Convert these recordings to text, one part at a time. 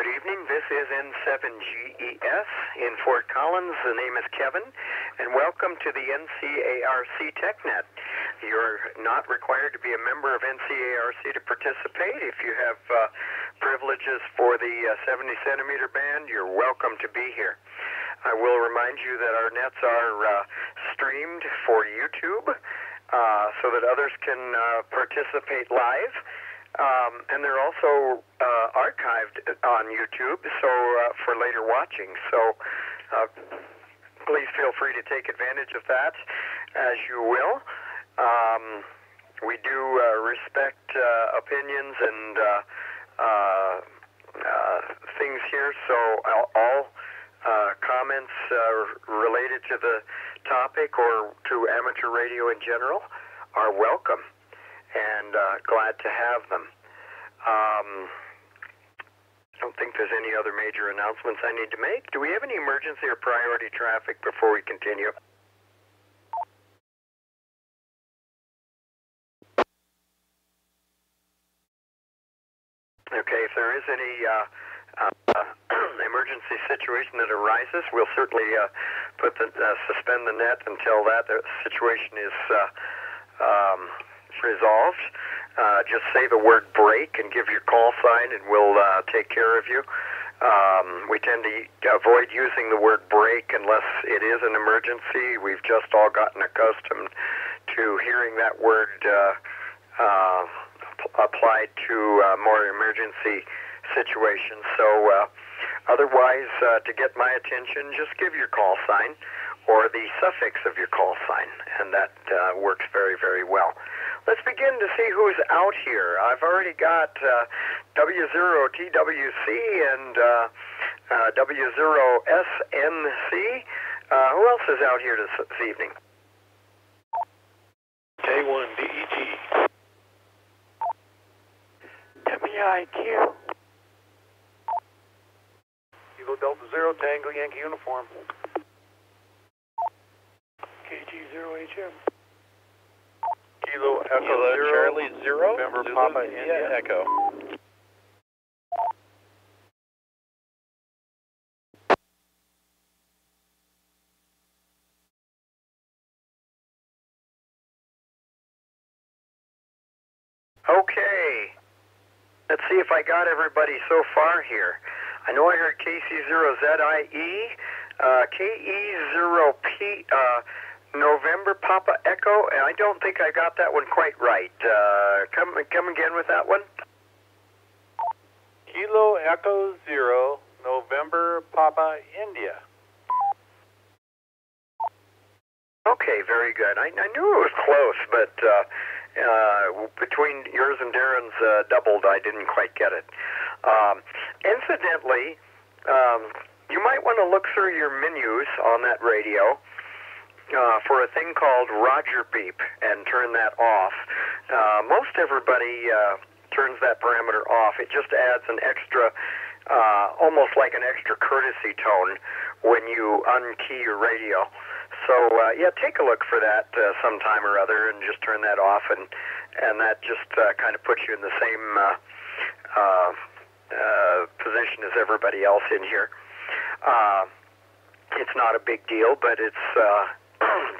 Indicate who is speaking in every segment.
Speaker 1: Good evening. This is N7GES in Fort Collins. The name is Kevin, and welcome to the NCARC TechNet. You're not required to be a member of NCARC to participate. If you have privileges for the 70 centimeter band, you're welcome to be here. I will remind you that our nets are streamed for YouTube so that others can participate live. And they're also archived on YouTube, so for later watching. So please feel free to take advantage of that as you will. We do respect opinions and things here, so all comments related to the topic or to amateur radio in general are welcome. And glad to have them. I don't think there's any other major announcements I need to make. Do we have any emergency or priority traffic before we continue? Okay, if there is any emergency situation that arises, we'll certainly suspend the net until that situation is resolved. Just say the word break and give your call sign, and we'll take care of you. We tend to avoid using the word break unless it is an emergency. We've just all gotten accustomed to hearing that word applied to more emergency situations. So otherwise, to get my attention, just give your call sign or the suffix of your call sign, and that works very, very well. Let's begin to see who's out here. I've already got W0TWC and W0SNC. Who else is out here this evening?
Speaker 2: K1DEG. WIQ. Kilo Delta Zero, Tango Yankee Uniform. KG0HM. Kilo Echo Zero,
Speaker 3: Charlie Zero,
Speaker 2: November
Speaker 3: Zulu,
Speaker 2: Papa India
Speaker 3: Echo.
Speaker 1: Okay. Let's see if I got everybody so far here. I know I heard KC0ZIE, KE0P, November Papa Echo, and I don't think I got that one quite right. Come again with that one.
Speaker 2: Kilo Echo Zero, November Papa India.
Speaker 1: Okay, very good. I knew it was close, but between yours and Darren's doubled, I didn't quite get it. Incidentally, you might want to look through your menus on that radio for a thing called Roger Beep and turn that off. Most everybody turns that parameter off. It just adds an extra, almost like an extra courtesy tone when you unkey your radio. So yeah, take a look for that sometime or other and just turn that off, and that just kind of puts you in the same position as everybody else in here. It's not a big deal, but it's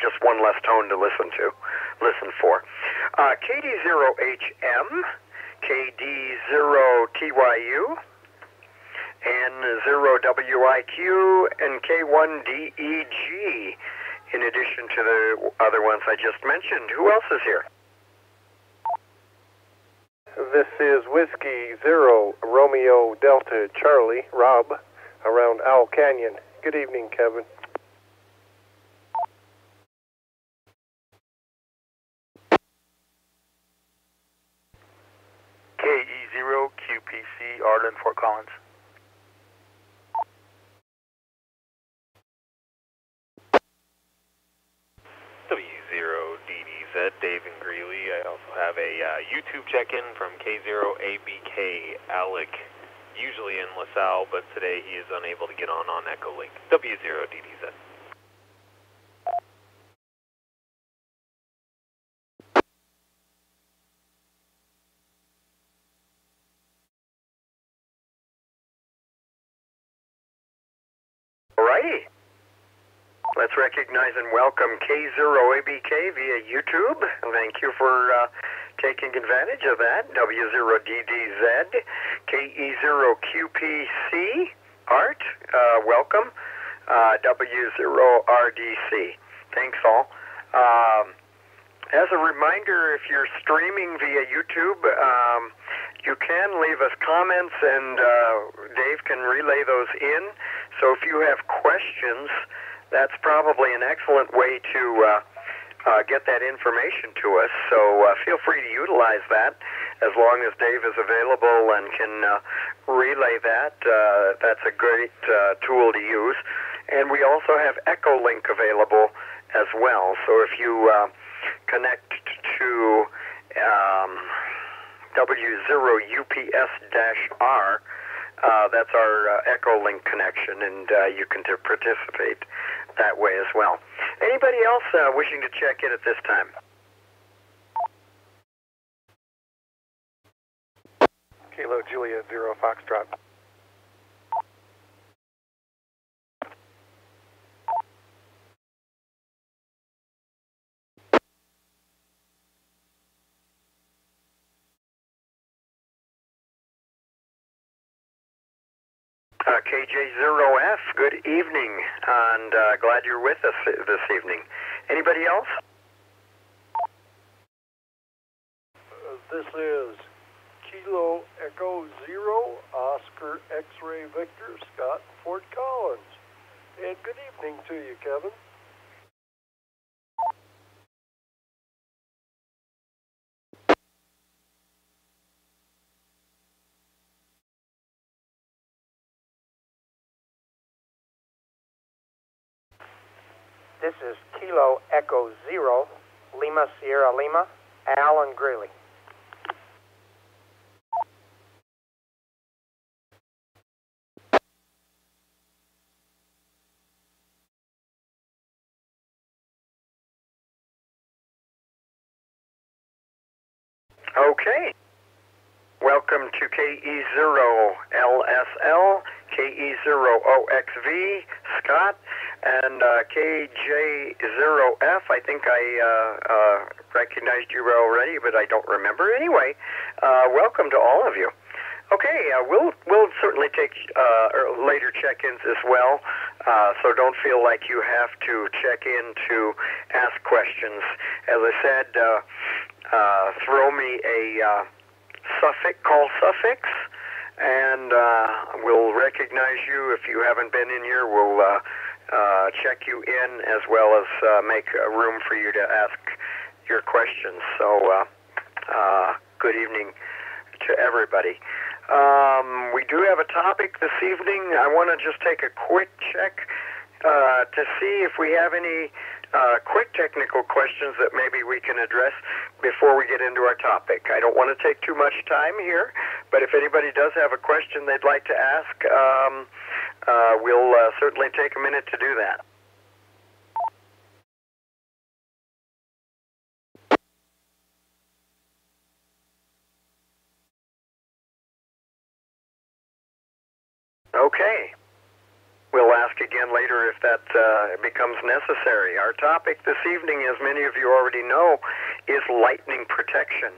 Speaker 1: just one less tone to listen for. KD0HM, KD0TYU, N0WIQ, and K1DEG, in addition to the other ones I just mentioned. Who else is here?
Speaker 2: This is Whiskey Zero, Romeo Delta Charlie, Rob, around Owl Canyon. Good evening, Kevin.
Speaker 3: KE0QPC, Arden, Fort Collins. W0DDZ, Dave and Greeley. I also have a YouTube check-in from K0ABK, Alec, usually in LaSalle, but today he is unable to get on Echolink. W0DDZ.
Speaker 1: recognize and welcome K0ABK via YouTube. Thank you for taking advantage of that. W0DDZ, KE0QPC, Art, welcome. W0RDC. Thanks all. As a reminder, if you're streaming via YouTube, you can leave us comments and Dave can relay those in. So if you have questions, that's probably an excellent way to get that information to us. So feel free to utilize that as long as Dave is available and can relay that. That's a great tool to use. And we also have Echolink available as well. So if you connect to W0UPS-R, that's our Echolink connection, and you can participate that way as well. Anybody else wishing to check in at this time?
Speaker 2: Kilo Juliet 0 Foxtrot.
Speaker 1: KJ0F, good evening, and glad you're with us this evening. Anybody else?
Speaker 4: This is Kilo Echo 0, Oscar X-Ray Victor, Scott, Fort Collins. And good evening to you, Kevin.
Speaker 5: This is Kilo Echo 0, Lima Sierra Lima, Alan Greeley.
Speaker 1: Okay. Welcome to KE0LSL, KE0OXV, Scott, and KJ0F. I think I recognized you already, but I don't remember. Anyway, welcome to all of you. Okay, we'll certainly take later check-ins as well, so don't feel like you have to check in to ask questions. As I said, throw me a call suffix, and we'll recognize you. If you haven't been in here, we'll check you in as well as make room for you to ask your questions. So good evening to everybody. We do have a topic this evening. I want to just take a quick check to see if we have any quick technical questions that maybe we can address before we get into our topic. I don't want to take too much time here, but if anybody does have a question they'd like to ask, we'll certainly take a minute to do that. Okay. We'll ask again later if that becomes necessary. Our topic this evening, as many of you already know, is lightning protection.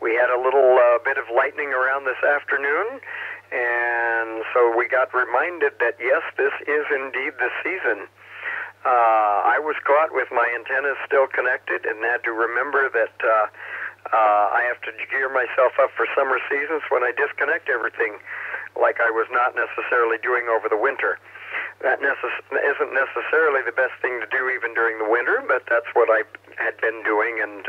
Speaker 1: We had a little bit of lightning around this afternoon, and so we got reminded that, yes, this is indeed the season. I was caught with my antennas still connected and had to remember that I have to gear myself up for summer seasons when I disconnect everything, like I was not necessarily doing over the winter. That isn't necessarily the best thing to do even during the winter, but that's what I had been doing, and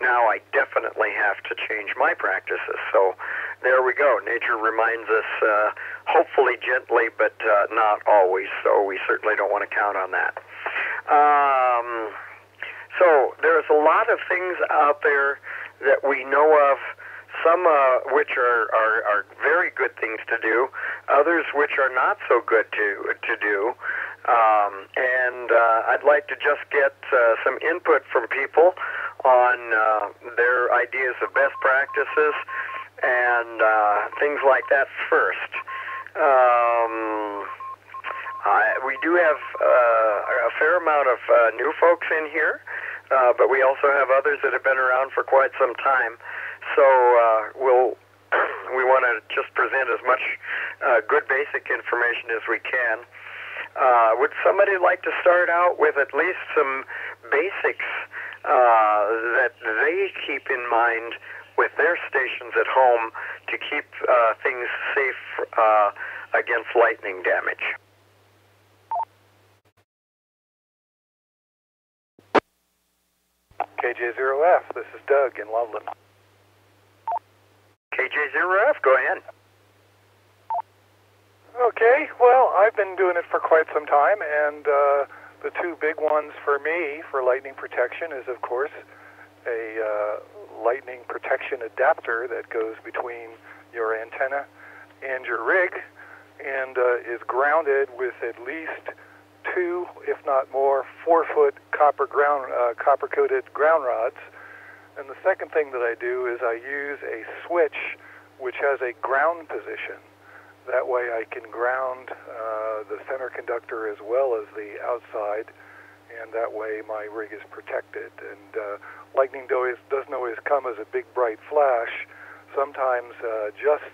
Speaker 1: now I definitely have to change my practices. So there we go. Nature reminds us, hopefully gently, but not always, so we certainly don't want to count on that. So there's a lot of things out there that we know of, some which are very good things to do, others which are not so good to do. And I'd like to just get some input from people on their ideas of best practices and things like that first. We do have a a fair amount of new folks in here, but we also have others that have been around for quite some time. So we want to just present as much good basic information as we can. Would somebody like to start out with at least some basics that they keep in mind with their stations at home to keep things safe against lightning damage?
Speaker 2: KJ0F, this is Doug in Loveland.
Speaker 1: KJ0F, go ahead.
Speaker 2: Okay, well, I've been doing it for quite some time, and the two big ones for me for lightning protection is, of course, a lightning protection adapter that goes between your antenna and your rig and is grounded with at least 2, if not more, 4-foot copper-coated ground rods. And the second thing that I do is I use a switch which has a ground position. That way I can ground the center conductor as well as the outside, and that way my rig is protected. And lightning doesn't always come as a big bright flash. Sometimes just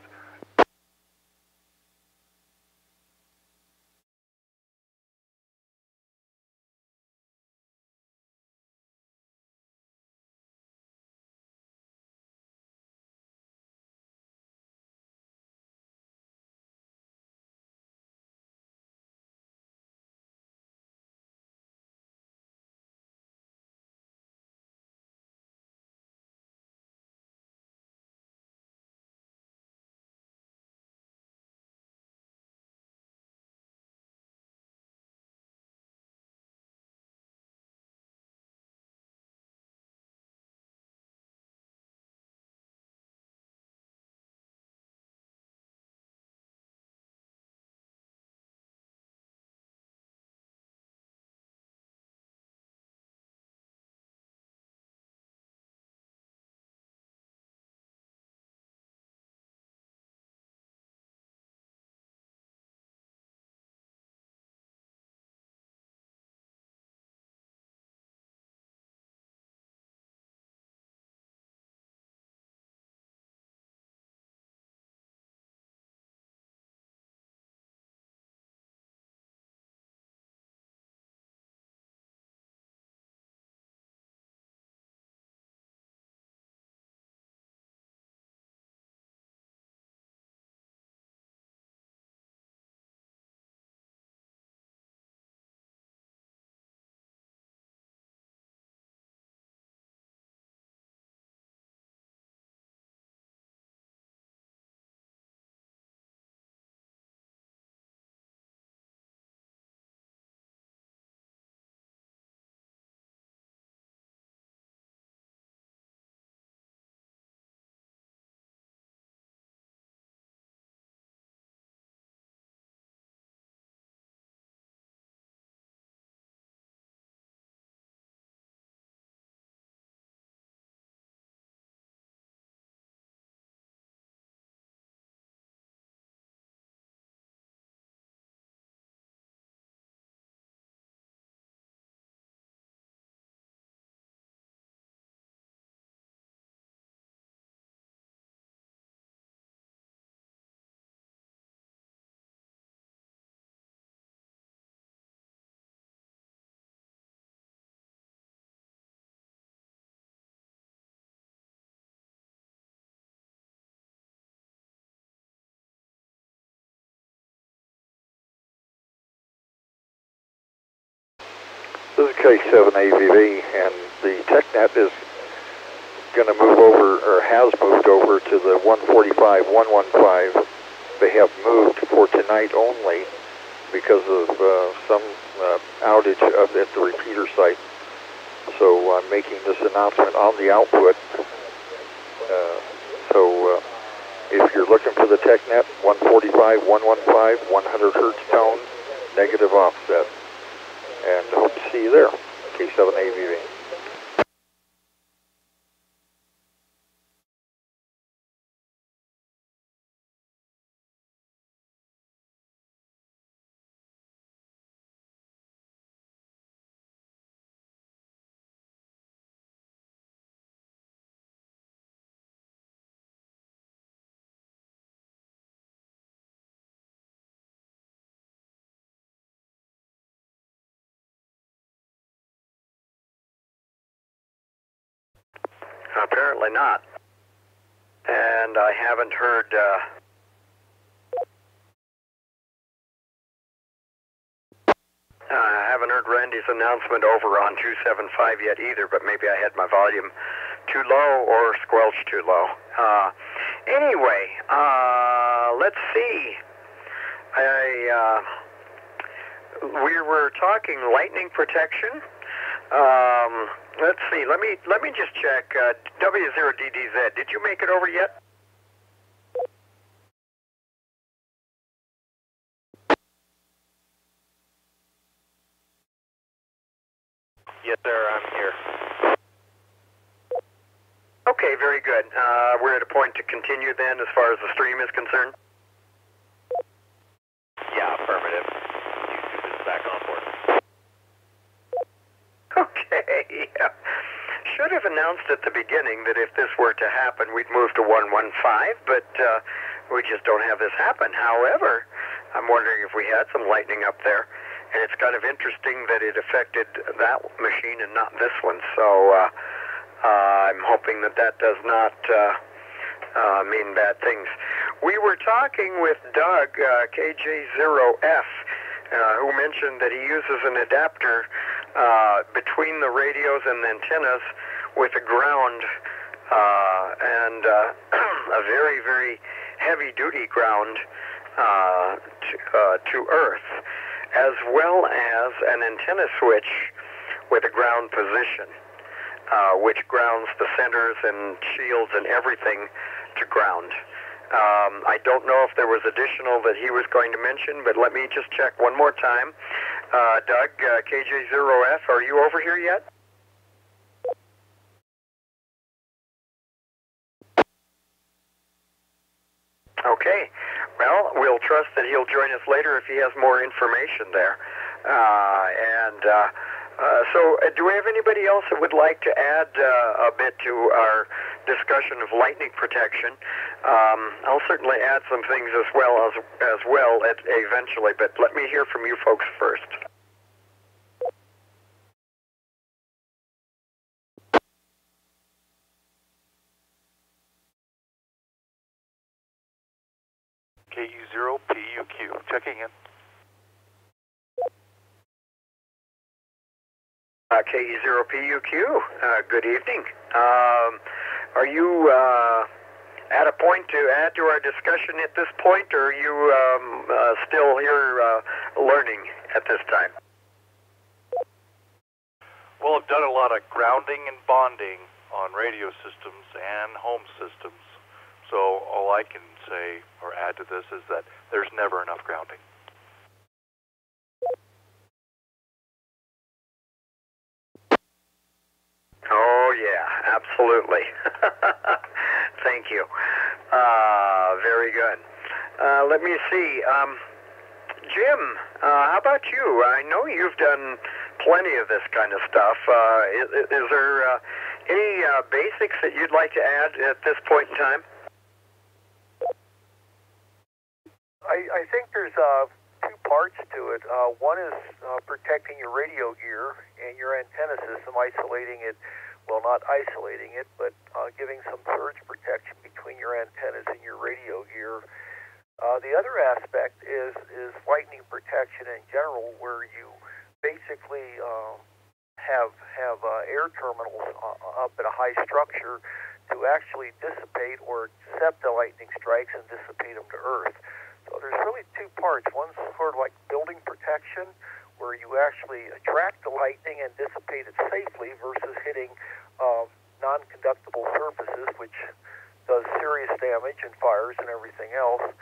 Speaker 6: This is K7AVV, and the TechNet is going to move over, or has moved over, to the 145.115. They have moved for tonight only because of some outage at the repeater site. So I'm making this announcement on the output. If you're looking for the TechNet, 145.115, 100 hertz tone, negative offset. And hope to see you there, K7AVV.
Speaker 1: Apparently not. And I haven't heard... I haven't heard Randy's announcement over on 275 yet either, but maybe I had my volume too low or squelch too low. Anyway, let's see. We were talking lightning protection. Let's see. Let me just check. W0DDZ. Did you make it over yet?
Speaker 3: Yes, sir. I'm here.
Speaker 1: Okay, very good. We're at a point to continue then as far as the stream is concerned?
Speaker 3: Yeah, affirmative. YouTube is back on board.
Speaker 1: Okay. Should have announced at the beginning that if this were to happen, we'd move to 115, but we just don't have this happen. However, I'm wondering if we had some lightning up there, and it's kind of interesting that it affected that machine and not this one, so I'm hoping that that does not mean bad things. We were talking with Doug, KJ0F, who mentioned that he uses an adapter between the radios and the antennas with a ground and a very, very heavy-duty ground to Earth, as well as an antenna switch with a ground position, which grounds the centers and shields and everything to ground. I don't know if there was additional that he was going to mention, but let me just check one more time. Doug, KJ0F, are you over here yet? Okay. Well, we'll trust that he'll join us later if he has more information there. So do we have anybody else that would like to add a bit to our discussion of lightning protection? I'll certainly add some things as well eventually, but let me hear from you folks first.
Speaker 2: KU0PUQ, checking in.
Speaker 1: KU0PUQ, good evening. Are you at a point to add to our discussion at this point, or are you still here learning at this time?
Speaker 2: Well, I've done a lot of grounding and bonding on radio systems and home systems. So all I can say or add to this is that there's never enough grounding.
Speaker 1: Oh, yeah, absolutely. Thank you. Very good. Let me see. Jim, how about you? I know you've done plenty of this kind of stuff. Is there any basics that you'd like to add at this point in time?
Speaker 4: I think there's two parts to it. One is protecting your radio gear and your antenna system, isolating it, well, not isolating it, but giving some surge protection between your antennas and your radio gear. The other aspect is lightning protection in general, where you basically have air terminals up at a high structure to actually dissipate or accept the lightning strikes and dissipate them to Earth. So there's really two parts. One's sort of like building protection, where you actually attract the lightning and dissipate it safely versus hitting non-conductible surfaces, which does serious damage and fires and everything else.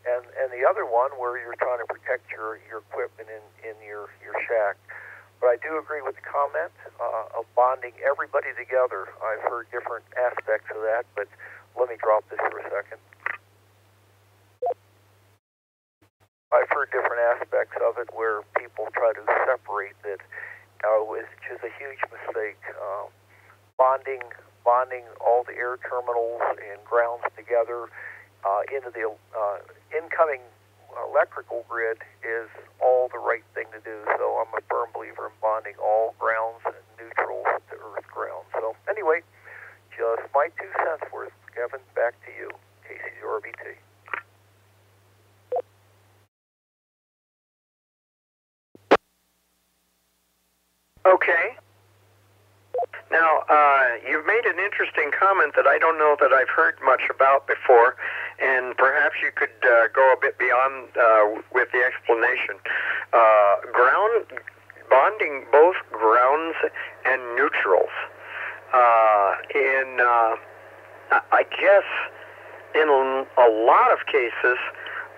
Speaker 4: And the other one where you're trying to protect your equipment in your shack. But I do agree with the comment of bonding everybody together. I've heard different aspects of that, but let me drop this for a second. I've heard different aspects of it where people try to separate it, which is a huge mistake. Bonding all the air terminals and grounds together into the incoming electrical grid is all the right thing to do. So I'm a firm believer in bonding all grounds and neutrals to Earth ground. So anyway, just
Speaker 1: Okay. Now, you've made an interesting comment that I don't know that I've heard much about before, and perhaps you could go a bit beyond with the explanation. Ground bonding both grounds and neutrals. I guess in a lot of cases,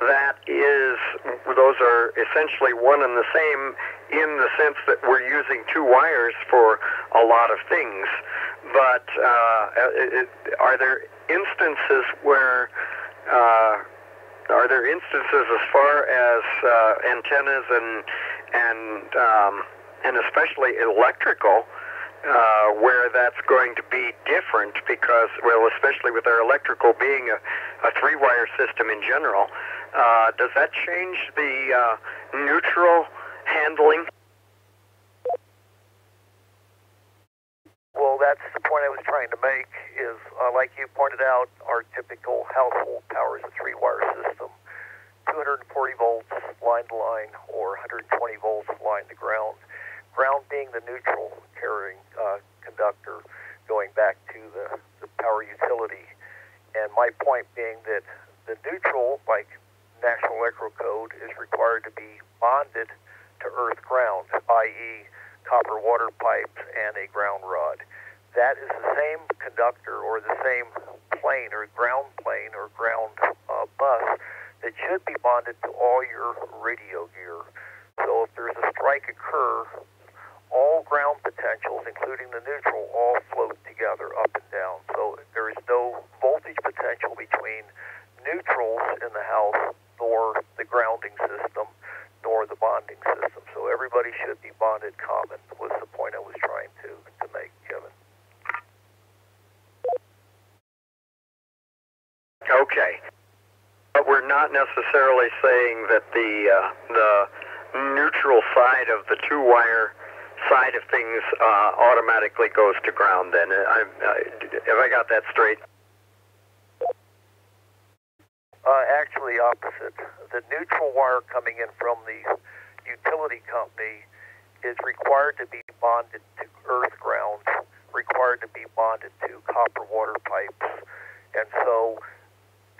Speaker 1: those are essentially one and the same in the sense that we're using two wires for a lot of things. But are there instances as far as antennas and especially electrical, where that's going to be different because, well, especially with our electrical being a three-wire system in general, does that change the neutral handling?
Speaker 4: Well, that's the point I was trying to make is, like you pointed out, our typical household power is a three-wire system, 240 volts line to line or 120 volts line to ground. Ground being the neutral carrying conductor going back to the power utility. And my point being that the neutral, like National Electrical Code, is required to be bonded to earth ground, i.e. copper water pipes and a ground rod. That is the same conductor or the same plane or ground bus that should be bonded to all your radio gear. So if there's a strike occur, all ground potentials, including the neutral, all float together up and down. So there is no voltage potential between neutrals in the house nor the grounding system nor the bonding system. So everybody should be bonded common was the point I was trying to make, Kevin.
Speaker 1: Okay. But we're not necessarily saying that the neutral side of the two-wire side of things automatically goes to ground then. Have I got that straight?
Speaker 4: Actually opposite. The neutral wire coming in from the utility company is required to be bonded to earth ground, required to be bonded to copper water pipes, and so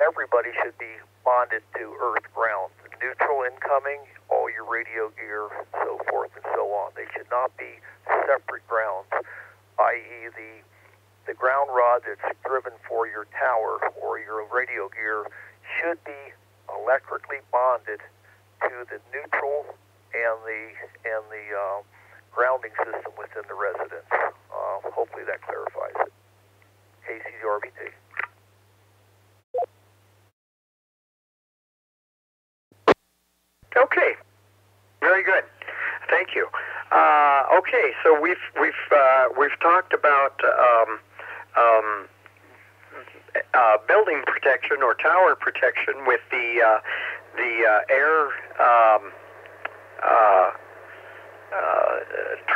Speaker 4: everybody should be bonded to earth ground. Neutral incoming, all your radio gear, so forth and so on. They should not be separate grounds, i.e. the ground rod that's driven for your tower or your radio gear should be electrically bonded to the neutral and the grounding system within the residence. Hopefully that clarifies it. KCRBT.
Speaker 1: Okay, very good. Thank you. Okay, so we've talked about building protection or tower protection with the air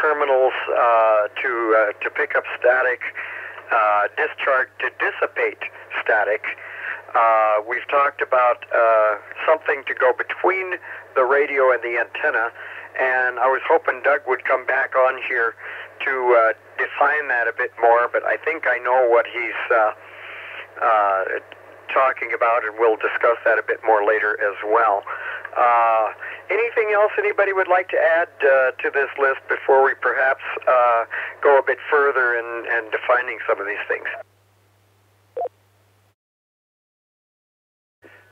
Speaker 1: terminals to pick up static, discharge to dissipate static. We've talked about something to go between the radio and the antenna, and I was hoping Doug would come back on here to define that a bit more, but I think I know what he's talking about, and we'll discuss that a bit more later as well. Anything else anybody would like to add to this list before we perhaps go a bit further in defining some of these things?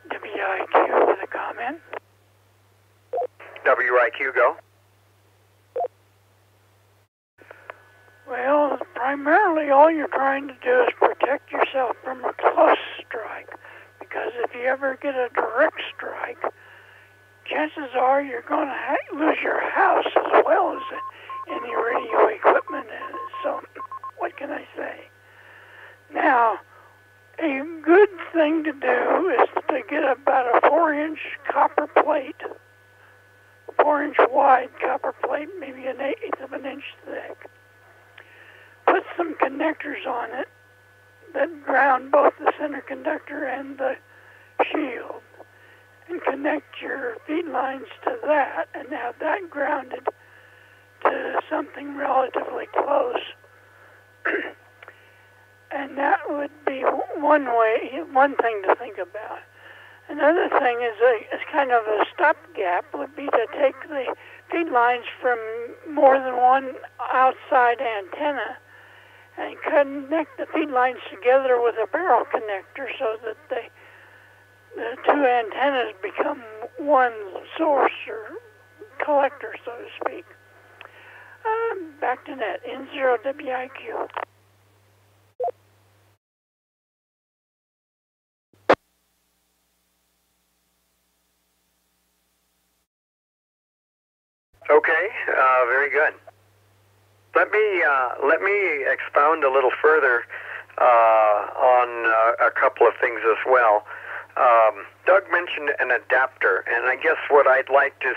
Speaker 7: WIQ with a comment.
Speaker 1: WIQ, go.
Speaker 7: Well, primarily all you're trying to do is protect yourself from a close strike, because if you ever get a direct strike, chances are you're going to lose your house as well as any radio equipment in it. So, what can I say? Now, a good thing to do is to get about a 4-inch copper plate, 4-inch wide copper plate, maybe 1/8 of an inch thick. Put some connectors on it that ground both the center conductor and the shield, and connect your feed lines to that, and have that grounded to something relatively close. And that would be one thing to think about. Another thing is kind of a stopgap would be to take the feed lines from more than one outside antenna and connect the feed lines together with a barrel connector so that the two antennas become one source or collector, so to speak. Back to net, N0WIQ.
Speaker 1: Okay, very good. Let me expound a little further on a couple of things as well. Doug mentioned an adapter, and I guess what I'd like to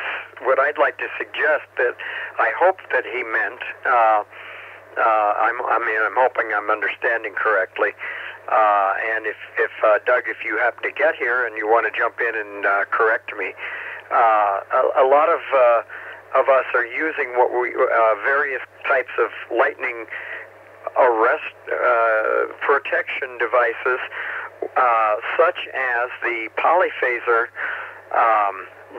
Speaker 1: suggest that I hope that he meant. I'm hoping I'm understanding correctly. And if Doug, if you happen to get here and you want to jump in and correct me, a lot of us are using what we various types of lightning arrest protection devices, such as the polyphaser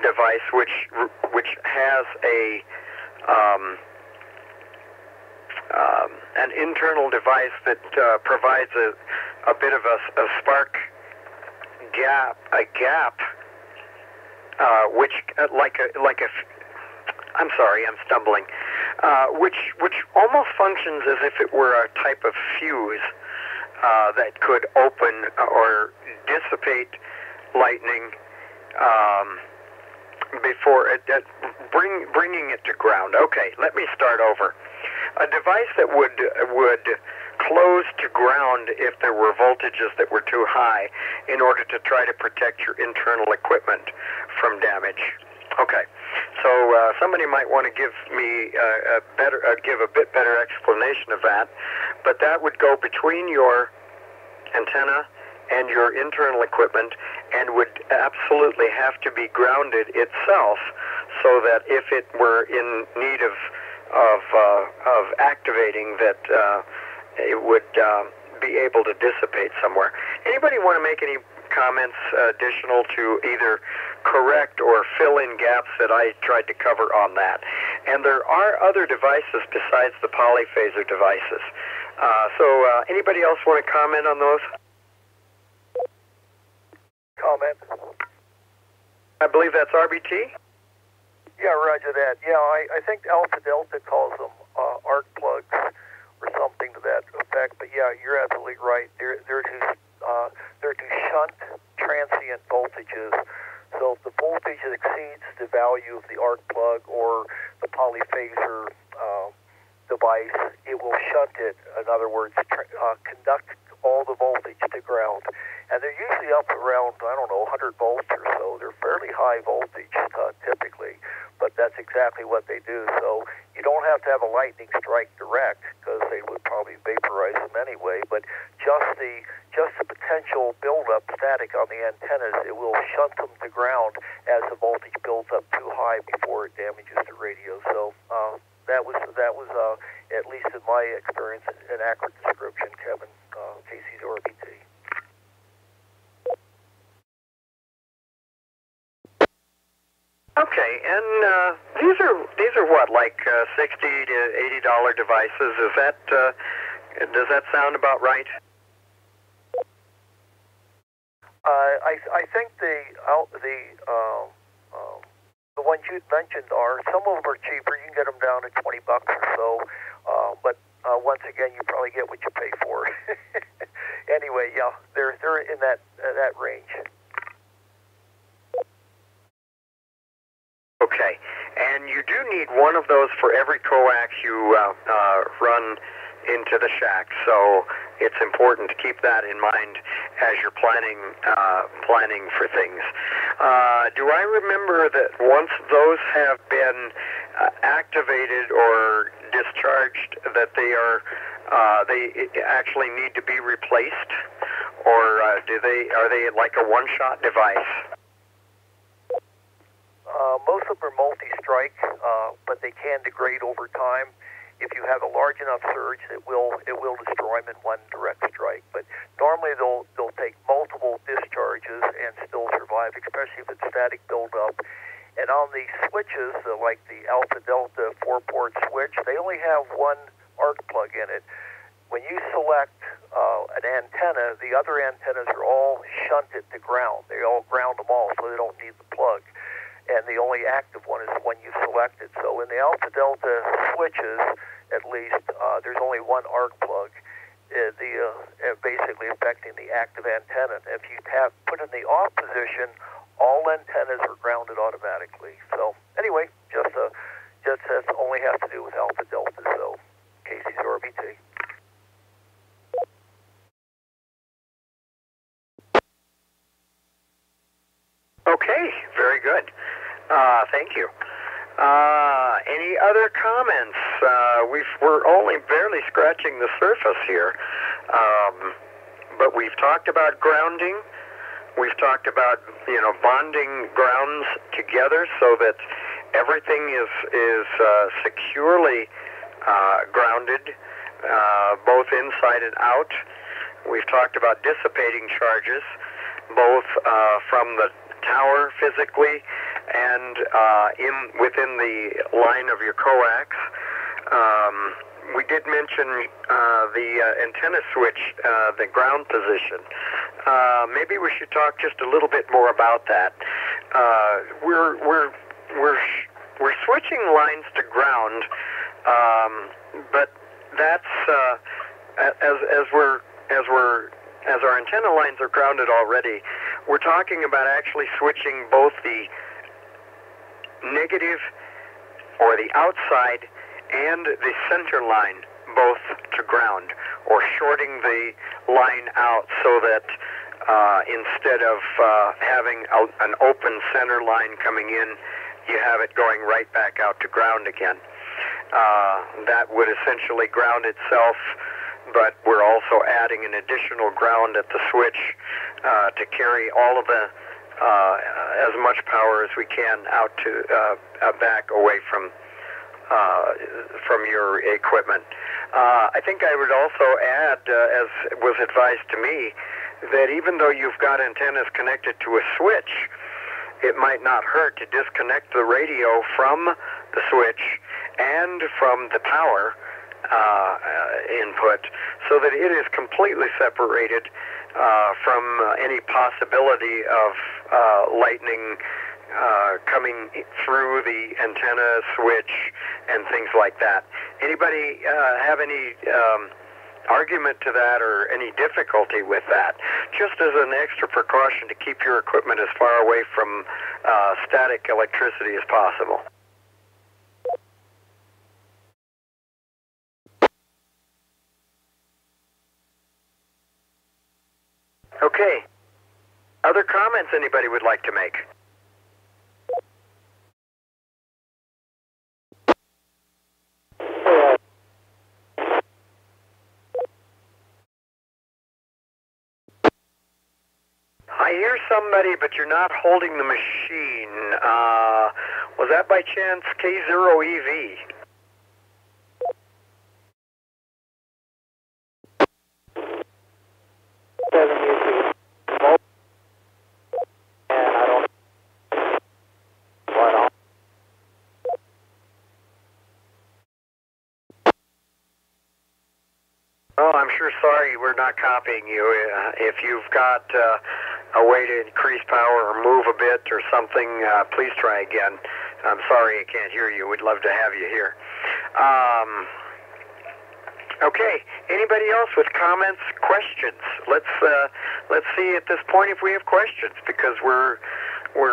Speaker 1: device, which has an internal device that provides a bit of a spark gap, which I'm sorry, I'm stumbling. Which almost functions as if it were a type of fuse that could open or dissipate lightning before bringing it to ground. Okay, let me start over. A device that would close to ground if there were voltages that were too high in order to try to protect your internal equipment from damage. Okay, so somebody might want to give me give a bit better explanation of that, but that would go between your antenna and your internal equipment, and would absolutely have to be grounded itself, so that if it were in need of activating, that it would be able to dissipate somewhere. Anybody want to make any comments additional to either correct or fill in gaps that I tried to cover on that? And there are other devices besides the polyphaser devices. So anybody else want to comment on those?
Speaker 4: Comment.
Speaker 1: I believe that's RBT?
Speaker 4: Yeah, roger that. Yeah, I think Alpha Delta calls them arc plugs or something to that effect. But yeah, you're absolutely right. They're to shunt transient voltages. So if the voltage exceeds the value of the arc plug or the polyphaser device, it will shunt it. In other words, conduct all the voltage to ground. And they're usually up around, 100 volts or so. They're fairly high voltage typically, but that's exactly what they do. So you don't have to have a lightning strike direct, because they would probably vaporize them anyway, but just the potential buildup static on the antennas, it will shunt them to ground as the voltage builds up too high before it damages the radio. So that was at least in my experience, an accurate description, Kevin, KC's RBT.
Speaker 1: Okay, and these are what, like $60 to $80 devices? Is that does that sound about right?
Speaker 4: I think the ones you mentioned are, some of them are cheaper. You can get them down to $20 or so. But once again, you probably get what you pay for. Anyway, yeah, they're in that range.
Speaker 1: Okay, and you do need one of those for every coax you run into the shack, so it's important to keep that in mind as you're planning for things. Do I remember that once those have been activated or discharged, that they actually need to be replaced, or are they like a one-shot device?
Speaker 4: Most of them are multi-strike, but they can degrade over time. If you have a large enough surge, it will destroy them in one direct strike. But normally they'll take multiple discharges and still survive, especially if it's static buildup. And on the switches, like the Alpha Delta 4-port switch, they only have one arc plug in it. When you select an antenna, the other antennas are all shunted to ground. They all ground them all, so they don't need the plug. And the only active one is the one you selected. So in the Alpha Delta switches, at least, there's only one arc plug, basically affecting the active antenna. If you put in the off position, all antennas are grounded automatically. So anyway, just only has to do with Alpha Delta. So Casey's RBT.
Speaker 1: Okay, very good. Thank you. Any other comments? We're only barely scratching the surface here, but we've talked about grounding. We've talked about bonding grounds together so that everything is securely grounded, both inside and out. We've talked about dissipating charges, both from the tower physically and within the line of your coax. We did mention the antenna switch, the ground position. Maybe we should talk just a little bit more about that. We're switching lines to ground, but that's as our antenna lines are grounded already. We're talking about actually switching both the negative or the outside and the center line both to ground, or shorting the line out so that instead of having an open center line coming in, you have it going right back out to ground again. That would essentially ground itself, but we're also adding an additional ground at the switch to carry all of the as much power as we can out to back away from your equipment. I think I would also add, as was advised to me, that even though you've got antennas connected to a switch, it might not hurt to disconnect the radio from the switch and from the power input so that it is completely separated from any possibility of lightning coming through the antenna switch and things like that. Anybody have any argument to that or any difficulty with that? Just as an extra precaution to keep your equipment as far away from static electricity as possible. Okay. Other comments anybody would like to make? I hear somebody, but you're not holding the machine. Was that by chance K0EV? Oh, I'm sure sorry we're not copying you. If you've got a way to increase power or move a bit or something, please try again. I'm sorry I can't hear you. We'd love to have you here. Okay. Anybody else with comments, questions? Let's see at this point if we have questions, because we're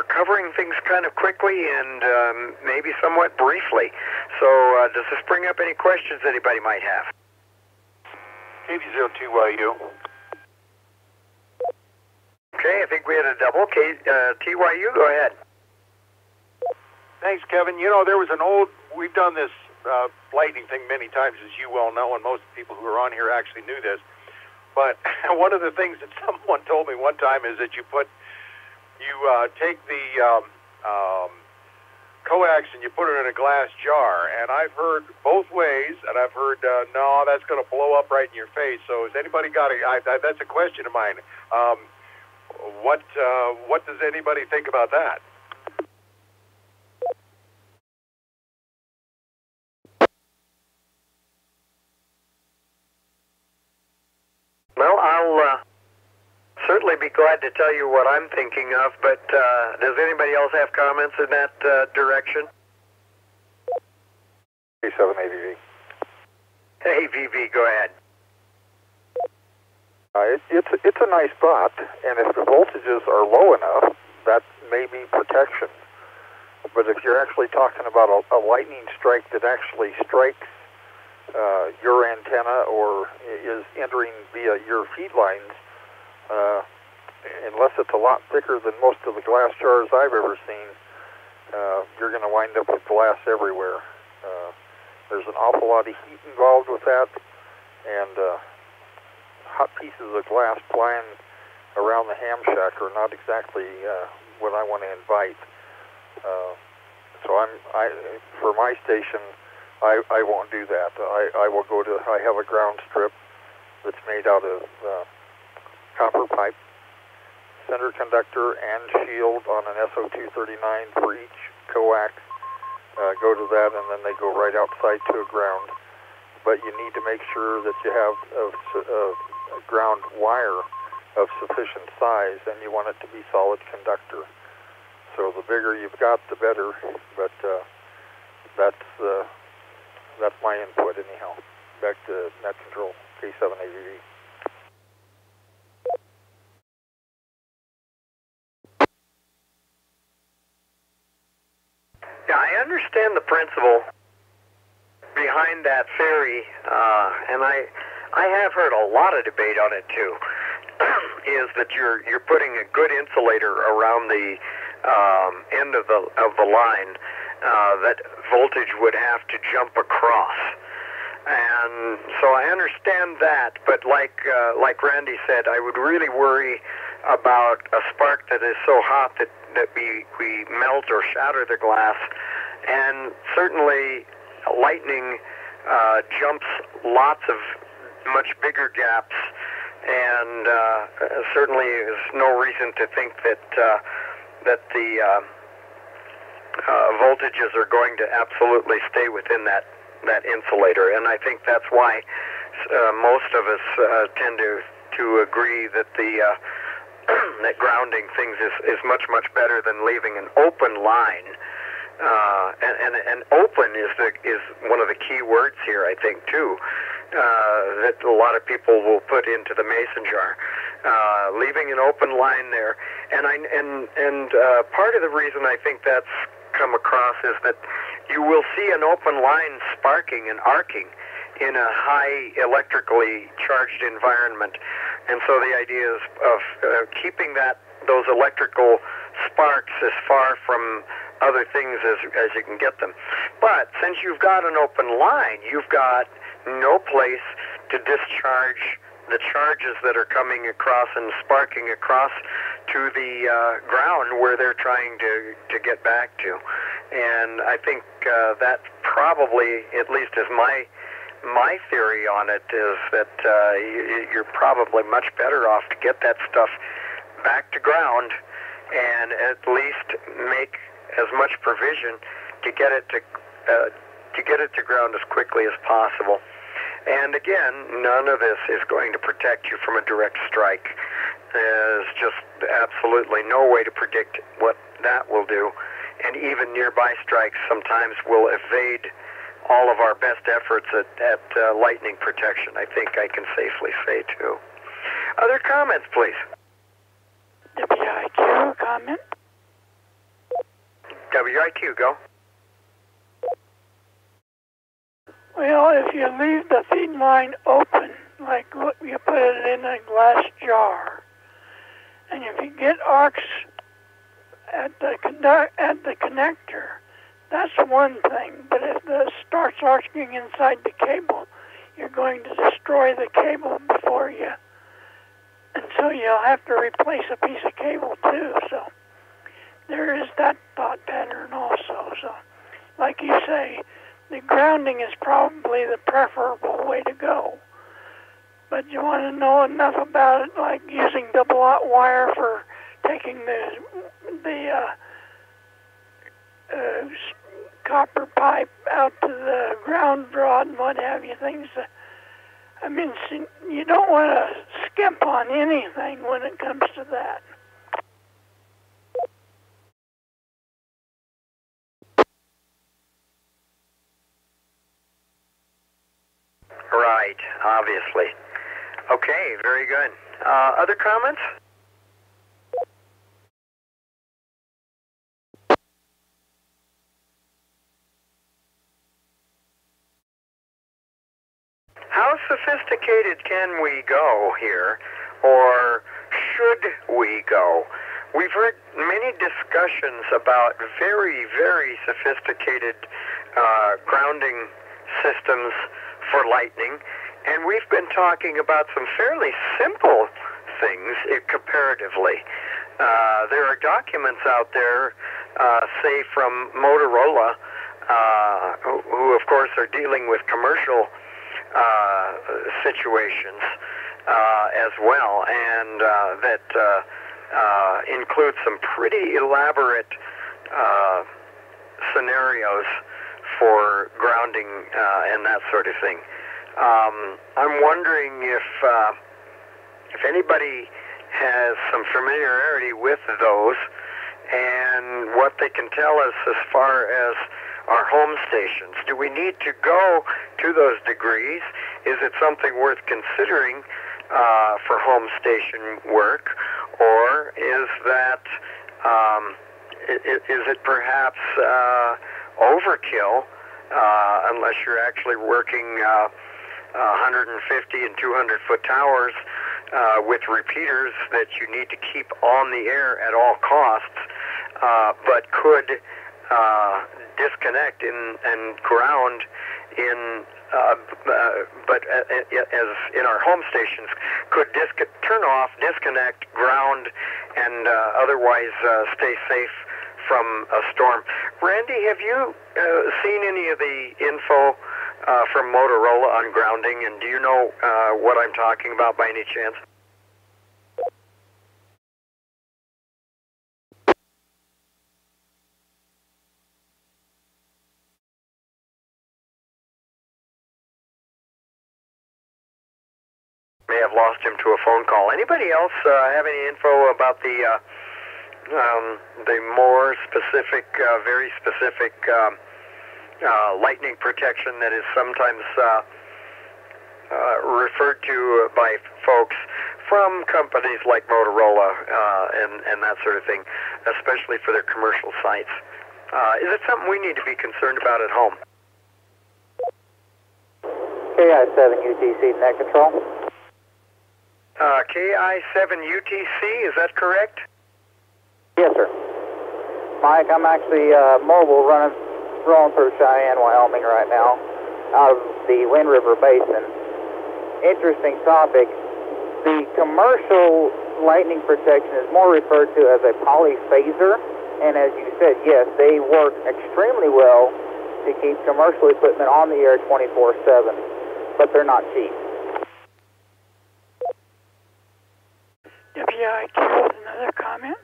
Speaker 1: covering things kind of quickly and maybe somewhat briefly. So does this bring up any questions anybody might have?
Speaker 8: KV02YU.
Speaker 1: Okay, I think we had a double. TYU, go ahead.
Speaker 8: Thanks, Kevin. You know, there was we've done this lightning thing many times, as you well know, and most people who are on here actually knew this. But one of the things that someone told me one time is that you take the coax and you put it in a glass jar. And I've heard both ways, and I've heard, no, that's going to blow up right in your face. So has anybody got that's a question of mine. What does anybody think about that?
Speaker 1: Well, I'll certainly be glad to tell you what I'm thinking of, but does anybody else have comments in that direction?
Speaker 6: K7AVV.
Speaker 1: Hey, VV, go ahead.
Speaker 6: It's a nice thought, and if the voltages are low enough, that may be protection. But if you're actually talking about a lightning strike that actually strikes your antenna or is entering via your feed lines, unless it's a lot thicker than most of the glass jars I've ever seen, you're going to wind up with glass everywhere. There's an awful lot of heat involved with that, and hot pieces of glass flying around the ham shack are not exactly what I want to invite. So for my station, I won't do that. I will go to, I have a ground strip that's made out of copper pipe, center conductor and shield on an SO239 for each coax. Go to that, and then they go right outside to a ground. But you need to make sure that you have a ground wire of sufficient size, and you want it to be solid conductor. So the bigger you've got, the better. But that's my input anyhow. Back to net control, K7AVV.
Speaker 1: Yeah, I understand the principle behind that theory, and I have heard a lot of debate on it too. Is that you're putting a good insulator around the end of the line that voltage would have to jump across, and so I understand that. But like Randy said, I would really worry about a spark that is so hot that we melt or shatter the glass, and certainly lightning jumps lots of much bigger gaps, and certainly there's no reason to think that the voltages are going to absolutely stay within that insulator, and I think that's why most of us tend to agree that that grounding things is much better than leaving an open line. And open is one of the key words here, I think, too, that a lot of people will put into the mason jar. Leaving an open line there, and part of the reason I think that's come across is that you will see an open line sparking and arcing in a high electrically charged environment, and so the idea is of keeping those electrical sparks as far from other things as you can get them. But since you've got an open line, you've got no place to discharge the charges that are coming across and sparking across to the ground where they're trying to get back to. And I think that probably, at least is my theory on it, is that you're probably much better off to get that stuff back to ground and at least make as much provision to get it to ground as quickly as possible. And again, none of this is going to protect you from a direct strike. There's just absolutely no way to predict what that will do, and even nearby strikes sometimes will evade all of our best efforts at lightning protection, I think I can safely say, too. Other comments, please?
Speaker 7: WIQ, comment?
Speaker 1: WIQ, go.
Speaker 7: Well, if you leave the feed line open, like you put it in a glass jar, and if you get arcs at the connector, that's one thing. But if it starts arcing inside the cable, you're going to destroy the cable before you, and so you'll have to replace a piece of cable too. So there is that thought pattern also. So, like you say, the grounding is probably the preferable way to go. But you want to know enough about it, like using double-aught wire for taking the copper pipe out to the ground rod and what have you, things. I mean, you don't want to skimp on anything when it comes to that.
Speaker 1: Right, obviously. Okay, very good. Other comments? How sophisticated can we go here, or should we go? We've heard many discussions about very, very sophisticated grounding systems for lightning, and we've been talking about some fairly simple things comparatively. There are documents out there, say from Motorola, who of course are dealing with commercial situations as well, and that include some pretty elaborate scenarios for grounding and that sort of thing. I'm wondering if anybody has some familiarity with those and what they can tell us as far as our home stations. Do we need to go to those degrees? Is it something worth considering for home station work, or is that is it perhaps overkill unless you're actually working 150 and 200 foot towers with repeaters that you need to keep on the air at all costs, but could disconnect and ground in, but as in our home stations, could turn off, disconnect, ground, and otherwise stay safe from a storm. Randy, have you seen any of the info from Motorola on grounding, and do you know what I'm talking about by any chance? May have lost him to a phone call. Anybody else have any info about the more specific, very specific lightning protection that is sometimes referred to by folks from companies like Motorola and that sort of thing, especially for their commercial sites? Is it something we need to be concerned about at home?
Speaker 9: KI-7 UTC net control.
Speaker 1: KI-7 UTC, is that correct?
Speaker 9: Yes, sir. Mike, I'm actually mobile rolling through Cheyenne, Wyoming right now, out of the Wind River Basin. Interesting topic. The commercial lightning protection is more referred to as a polyphaser, and as you said, yes, they work extremely well to keep commercial equipment on the air 24/7, but they're not cheap.
Speaker 7: WIQ with another comment?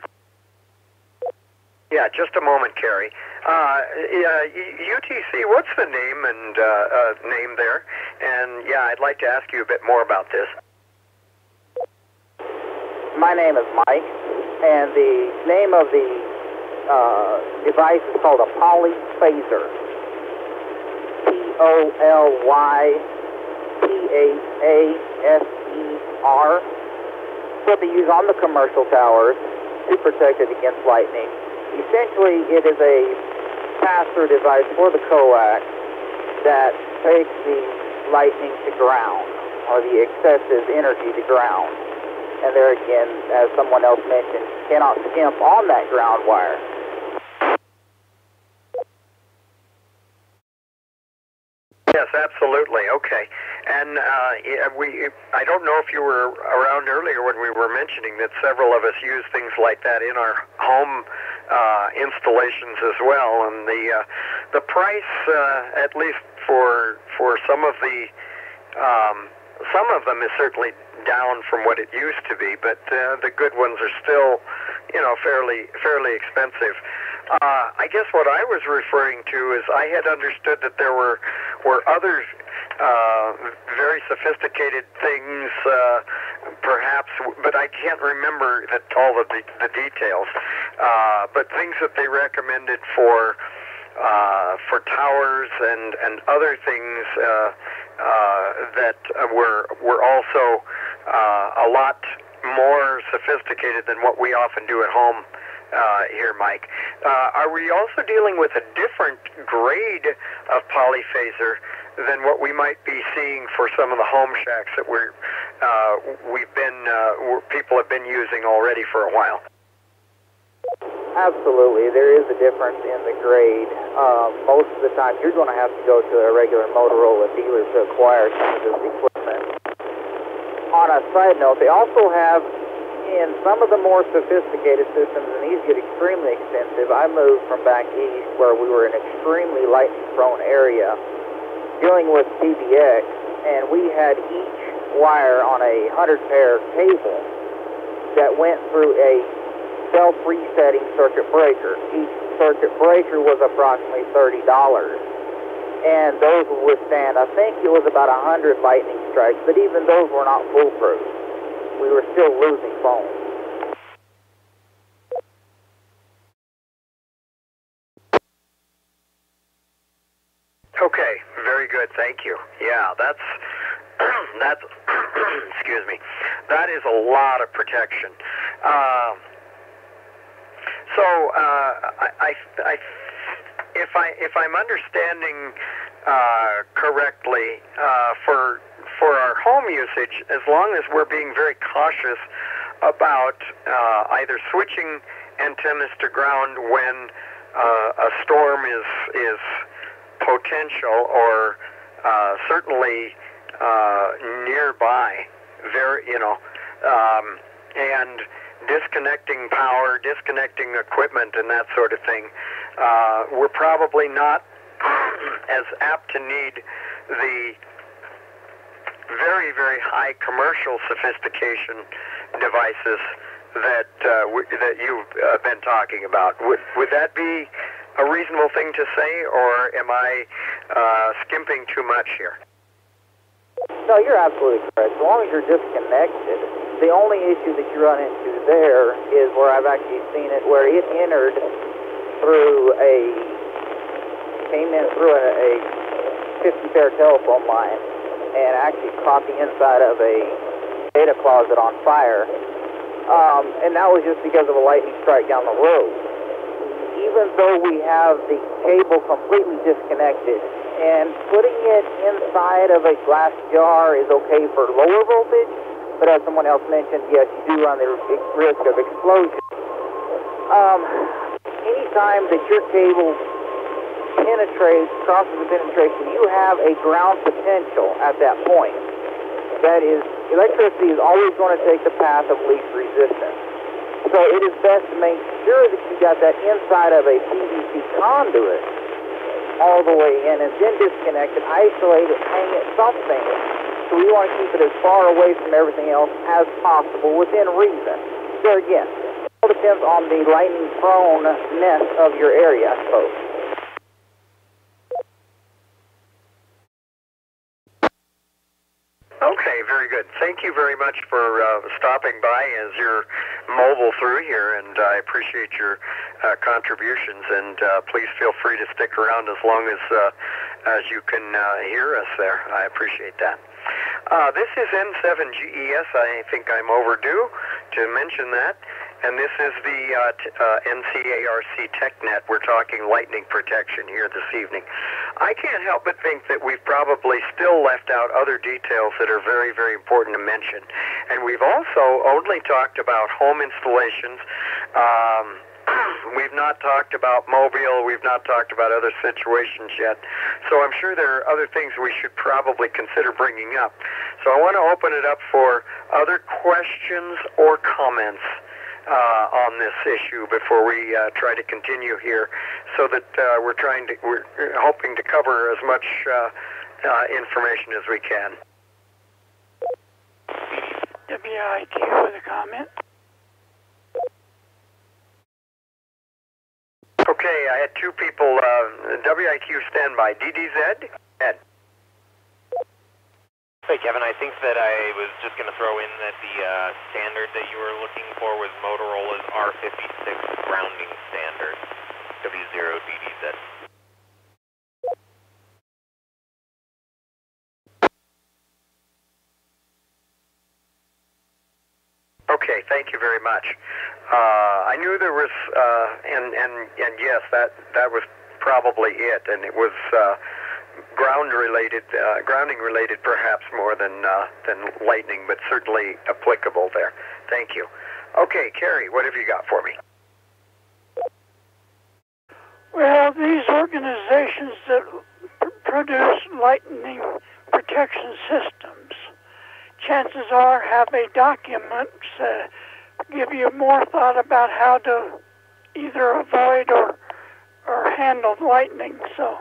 Speaker 1: Yeah, just a moment, Carrie. UTC, what's the name and name there? And yeah, I'd like to ask you a bit more about this.
Speaker 9: My name is Mike, and the name of the device is called a polyphaser. POLYPHASER. What they use on the commercial towers to protect it against lightning. Essentially, it is a pass-through device for the coax that takes the lightning to ground, or the excessive energy to ground. And there again, as someone else mentioned, cannot skimp on that ground wire.
Speaker 1: Yes, absolutely. Okay. And I don't know if you were around earlier when we were mentioning that several of us use things like that in our home installations as well, and the price, at least for some of them, is certainly down from what it used to be, but the good ones are still, fairly expensive. I guess what I was referring to is I had understood that there were other very sophisticated things, perhaps, but I can't remember all of the details. But things that they recommended for towers and other things that were also a lot more sophisticated than what we often do at home here, Mike. Are we also dealing with a different grade of polyphaser than what we might be seeing for some of the home shacks that people have been using already for a while?
Speaker 9: Absolutely. There is a difference in the grade. Most of the time, you're going to have to go to a regular Motorola dealer to acquire some of this equipment. On a side note, they also have, in some of the more sophisticated systems, and these get extremely expensive. I moved from back east where we were in an extremely lightning-prone area dealing with PBX, and we had each wire on a 100-pair cable that went through a self-resetting circuit breaker. Each circuit breaker was approximately $30, and those would withstand, I think it was about 100 lightning strikes, but even those were not foolproof. We were still losing phones.
Speaker 1: Okay, very good, thank you. Yeah, that's excuse me, that is a lot of protection. If I'm understanding correctly, for our home usage, as long as we're being very cautious about either switching antennas to ground when a storm is potential, or certainly nearby, and disconnecting power, disconnecting equipment, and that sort of thing, we're probably not as apt to need the very, very high commercial sophistication devices that you've been talking about. Would that be a reasonable thing to say, or am I skimping too much here?
Speaker 9: No, you're absolutely correct. As long as you're disconnected, the only issue that you run into there is where I've actually seen it, where it entered came in through a 50-pair telephone line and actually caught the inside of a data closet on fire. And that was just because of a lightning strike down the road. Even though we have the cable completely disconnected, and putting it inside of a glass jar is okay for lower voltage, but as someone else mentioned, yes, you do run the risk of explosion. Anytime that your cable crosses the penetration, you have a ground potential at that point. That is, electricity is always going to take the path of least resistance. So it is best to make sure that you got that inside of a PVC conduit all the way in, and then disconnect it, isolate it, hang it something. So we want to keep it as far away from everything else as possible within reason. There again, it all depends on the lightning proneness of your area, I suppose.
Speaker 1: Okay, very good. Thank you very much for stopping by as you're mobile through here, and I appreciate your contributions, and please feel free to stick around as long as you can hear us there. I appreciate that. This is N7GES. I think I'm overdue to mention that. And this is the NCARC TechNet. We're talking lightning protection here this evening. I can't help but think that we've probably still left out other details that are very, very important to mention. And we've also only talked about home installations. We've not talked about mobile. We've not talked about other situations yet. So I'm sure there are other things we should probably consider bringing up. So I want to open it up for other questions or comments on this issue before we try to continue here, so that we're hoping to cover as much information as we can.
Speaker 7: WIQ with a comment.
Speaker 1: Okay, I had two people. WIQ standby. DDZ? Ed.
Speaker 3: Hey, Kevin, I think that I was just going to throw in that the standard that you were looking for was Motorola's R56 grounding standard, W0DDZ.
Speaker 1: Okay, thank you very much. I knew there was, and yes, that was probably it, and it was grounding related perhaps more than lightning, but certainly applicable there. Thank you. Okay, Carrie, what have you got for me?
Speaker 7: Well, these organizations that produce lightning protection systems, chances are have a document to give you more thought about how to either avoid or handle lightning. So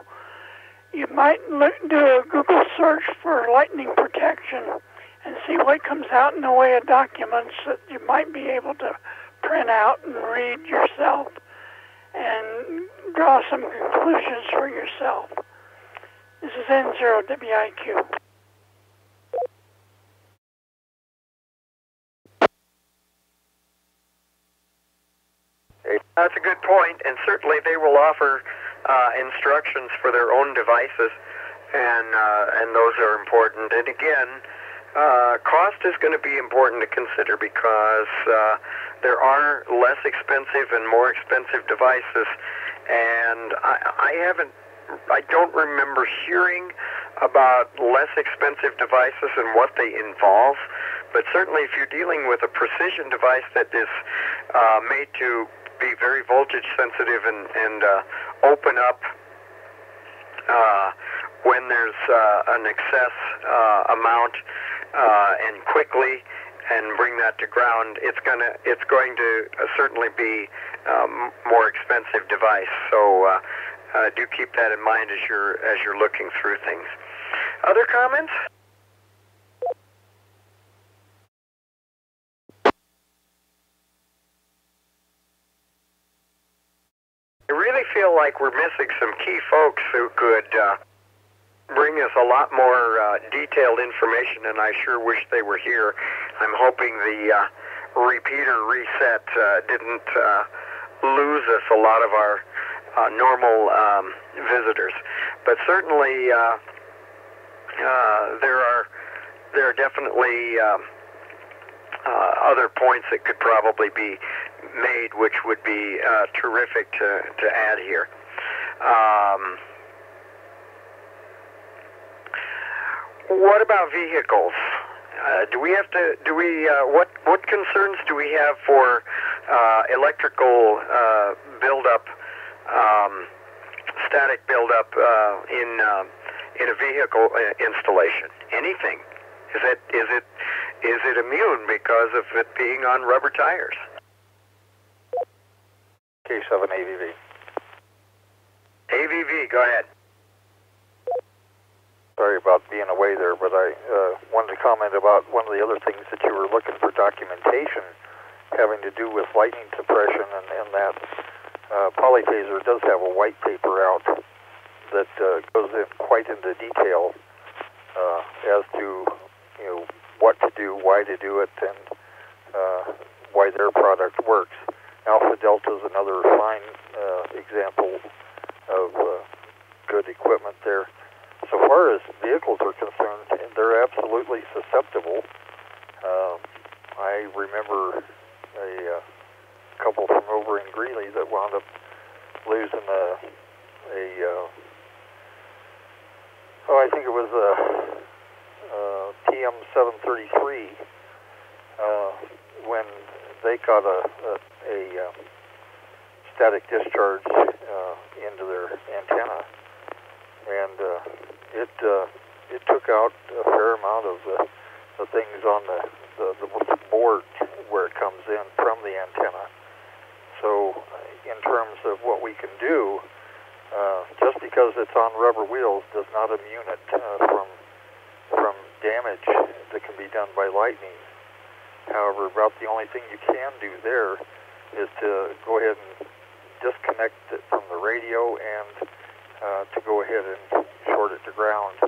Speaker 7: you might do a Google search for lightning protection and see what comes out in the way of documents that you might be able to print out and read yourself and draw some conclusions for yourself. This is N0WIQ.
Speaker 1: That's a good point, and certainly they will offer instructions for their own devices, and those are important. And again, cost is going to be important to consider because there are less expensive and more expensive devices, and I don't remember hearing about less expensive devices and what they involve, but certainly if you're dealing with a precision device that is made to be very voltage sensitive and open up when there's an excess amount and quickly, and bring that to ground, it's going to certainly be more expensive device. So do keep that in mind as you're looking through things. Other comments? I really feel like we're missing some key folks who could bring us a lot more detailed information, and I sure wish they were here. I'm hoping the repeater reset didn't lose us a lot of our normal visitors. But certainly there are definitely other points that could probably be made, which would be terrific to add here. What about vehicles? What concerns do we have for electrical buildup, static buildup in a vehicle installation? Anything? Is it immune because of it being on rubber tires?
Speaker 6: K7 AVV.
Speaker 1: AVV, go ahead.
Speaker 6: Sorry about being away there, but I wanted to comment about one of the other things that you were looking for documentation having to do with lightning suppression, and that Polyphaser does have a white paper out that goes in quite into detail as to what to do, why to do it, and why their product works. Alpha Delta is another fine example of good equipment there. So far as vehicles are concerned, they're absolutely susceptible. I remember a couple from over in Greeley that wound up losing I think it was a TM733 when they got a static discharge into their antenna, and it took out a fair amount of the the things on the board where it comes in from the antenna. So in terms of what we can do, just because it's on rubber wheels does not immune it from damage that can be done by lightning. However, about the only thing you can do there is to go ahead and disconnect it from the radio and to go ahead and short it to ground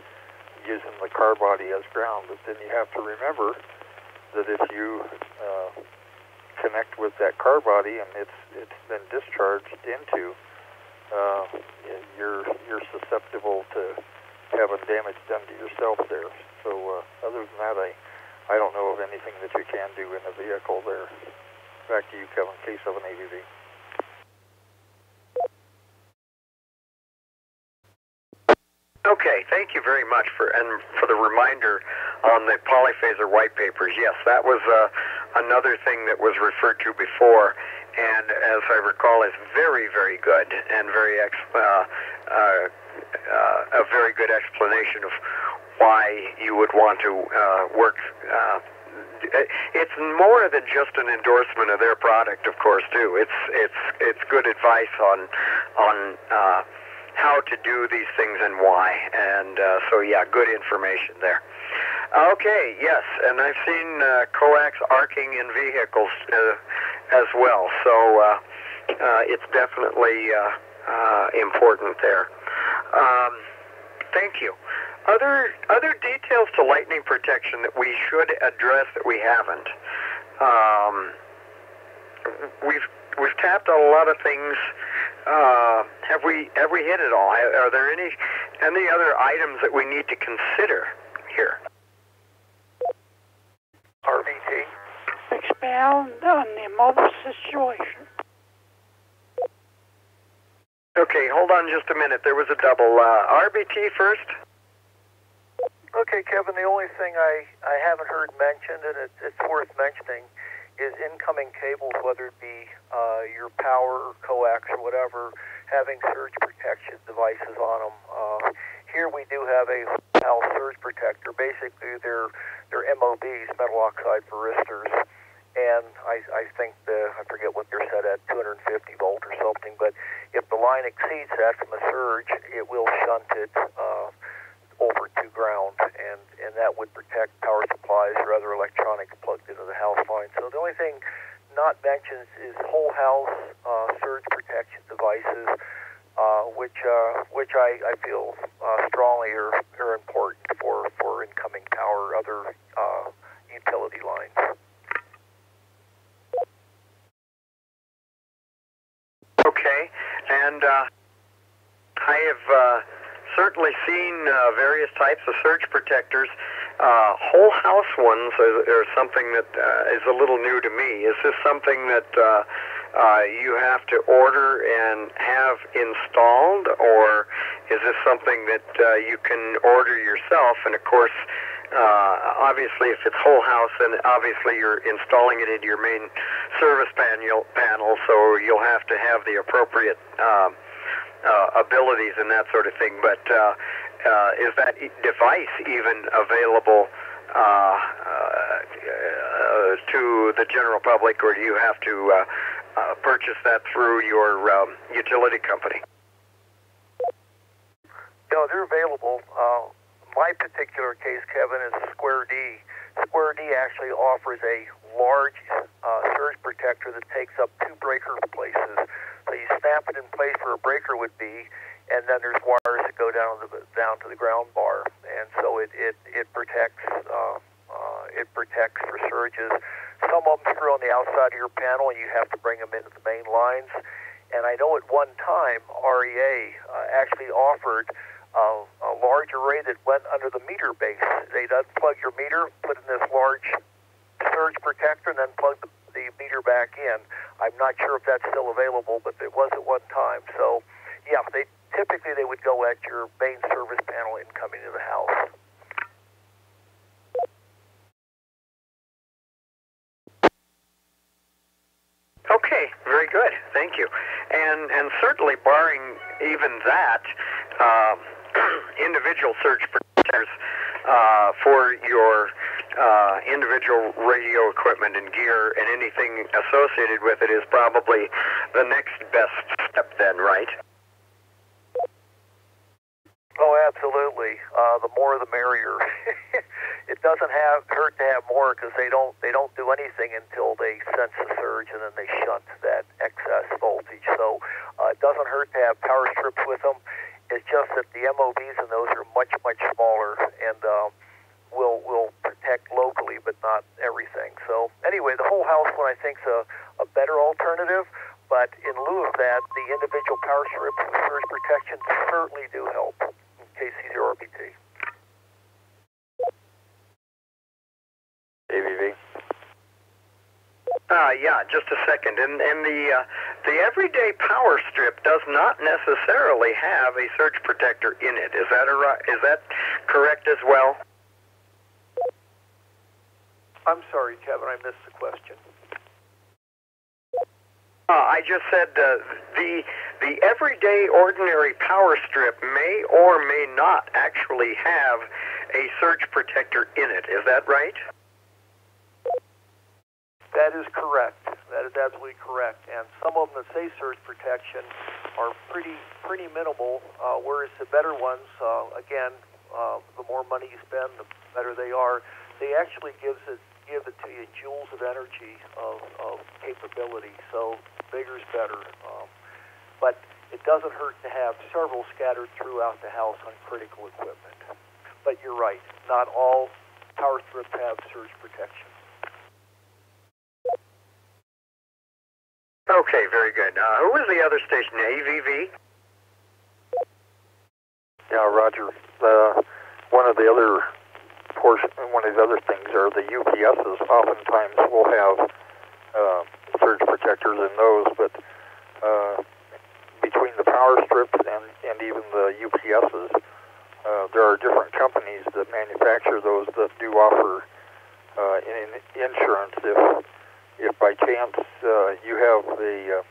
Speaker 6: using the car body as ground. But then you have to remember that if you connect with that car body and it's been discharged into, you're susceptible to having damage done to yourself there. So other than that, I don't know of anything that you can do in a vehicle there. Back to you, Kevin, K7ABV.
Speaker 1: Okay, thank you very much for the reminder on the polyphaser white papers. Yes, that was another thing that was referred to before, and as I recall, is very, very good and a very good explanation of why you would want to work. It's more than just an endorsement of their product, of course, too. It's good advice on how to do these things and why. And so, yeah, good information there. Okay, yes, and I've seen coax arcing in vehicles as well. So it's definitely important there. Thank you. Other details to lightning protection that we should address that we haven't. We've tapped on a lot of things. Have we hit it all? Are there any other items that we need to consider here?
Speaker 4: RVT.
Speaker 7: Expound on the mobile situation.
Speaker 1: Okay, hold on just a minute. There was a double. RBT first.
Speaker 4: Okay, Kevin, the only thing I haven't heard mentioned, and it's worth mentioning, is incoming cables, whether it be your power or coax or whatever, having surge protection devices on them. Here we do have a house surge protector. Basically, they're MOBs, metal oxide varistors, and I think I forget what they're set at, 250 volt or something, but if the line exceeds that from a surge, it will shunt it over to ground, and that would protect power supplies or other electronics plugged into the house line. So the only thing not mentioned is whole house surge protection devices, which I feel strongly are important for incoming power or other utility lines.
Speaker 1: Okay, and I have certainly seen various types of surge protectors. Whole house ones are something that is a little new to me. Is this something that you have to order and have installed, or is this something that you can order yourself? And of course, obviously, if it's whole house, then obviously you're installing it into your main service panel, so you'll have to have the appropriate abilities and that sort of thing. But is that device even available to the general public, or do you have to purchase that through your utility company?
Speaker 4: No, they're available. My particular case, Kevin, is Square D. Square D actually offers a large surge protector that takes up 2 breaker places. So you snap it in place where a breaker would be, and then there's wires that go down to the ground bar, and so it protects for surges. Some of them screw on the outside of your panel, and you have to bring them into the main lines. And I know at one time REA actually offered a large array that went under the meter base. They'd unplug your meter, put in this large surge protector, and then plug the meter back in. I'm not sure if that's still available, but it was at one time. So, yeah, typically they would go at your main service panel incoming to the house.
Speaker 1: Okay, very good. Thank you. And certainly barring even that, individual surge protectors for your individual radio equipment and gear and anything associated with it is probably the next best step then, right?
Speaker 4: Oh, absolutely. The more the merrier. It doesn't hurt to have more because they don't do anything until they sense the surge and then they shunt that excess voltage. So it doesn't hurt to have power strips with them. It's just that the MOVs in those are much smaller and will protect locally, but not everything. So anyway, the whole house one I think is a better alternative. But in lieu of that, the individual power strips with surge protection certainly do help in KC0RPT.
Speaker 6: AVV.
Speaker 1: Yeah, just a second. And the everyday power strip does not necessarily have a surge protector in it. Is that correct as well?
Speaker 4: I'm sorry, Kevin, I missed the question.
Speaker 1: I just said the everyday ordinary power strip may or may not actually have a surge protector in it. Is that right?
Speaker 4: That is correct. That is absolutely correct. And some of them that say surge protection are pretty minimal, whereas the better ones, again, the more money you spend, the better they are. They actually give it to you joules of energy of capability. So bigger is better. But it doesn't hurt to have several scattered throughout the house on critical equipment. But you're right. Not all power strips have surge protection.
Speaker 1: Okay, very good. Who was the other station? AVV?
Speaker 6: Yeah, Roger. One of the other things are the UPSs. Oftentimes will have surge protectors in those, but between the power strips and even the UPSs, there are different companies that manufacture those that do offer insurance if by chance you have a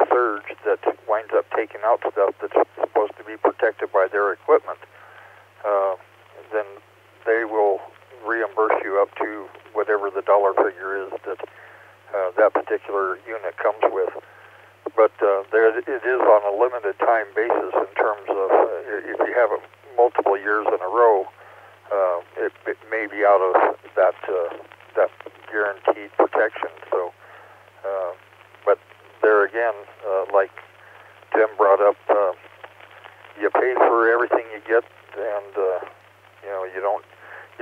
Speaker 6: surge that winds up taking out stuff that's supposed to be protected by their equipment, then they will reimburse you up to whatever the dollar figure is that that particular unit comes with. But it is on a limited time basis in terms of if you have it multiple years in a row, it may be out of that guaranteed protection. So, but there again, like Tim brought up, you pay for everything you get, and you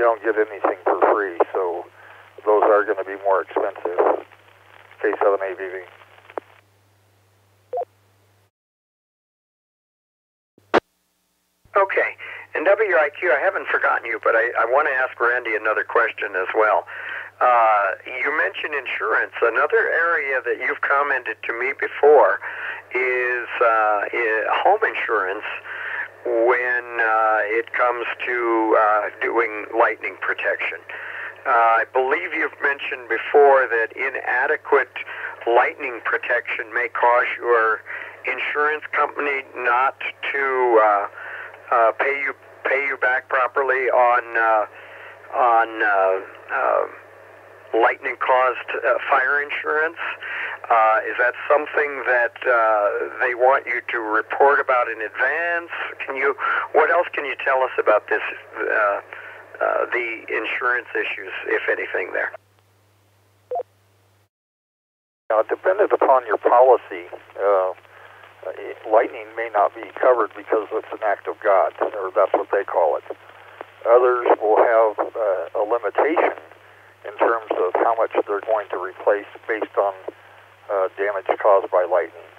Speaker 6: don't get anything for free. So those are going to be more expensive. K7AVV.
Speaker 1: Okay. And WIQ, I haven't forgotten you, but I want to ask Randy another question as well. You mentioned insurance. Another area that you've commented to me before is home insurance when it comes to doing lightning protection. I believe you've mentioned before that inadequate lightning protection may cause your insurance company not to pay you back properly on lightning-caused fire insurance. Is that something that they want you to report about in advance? What else can you tell us about this, the insurance issues, if anything, there?
Speaker 6: Dependent upon your policy, lightning may not be covered because it's an act of God, or that's what they call it. Others will have a limitation in terms of how much they're going to replace based on damage caused by lightning.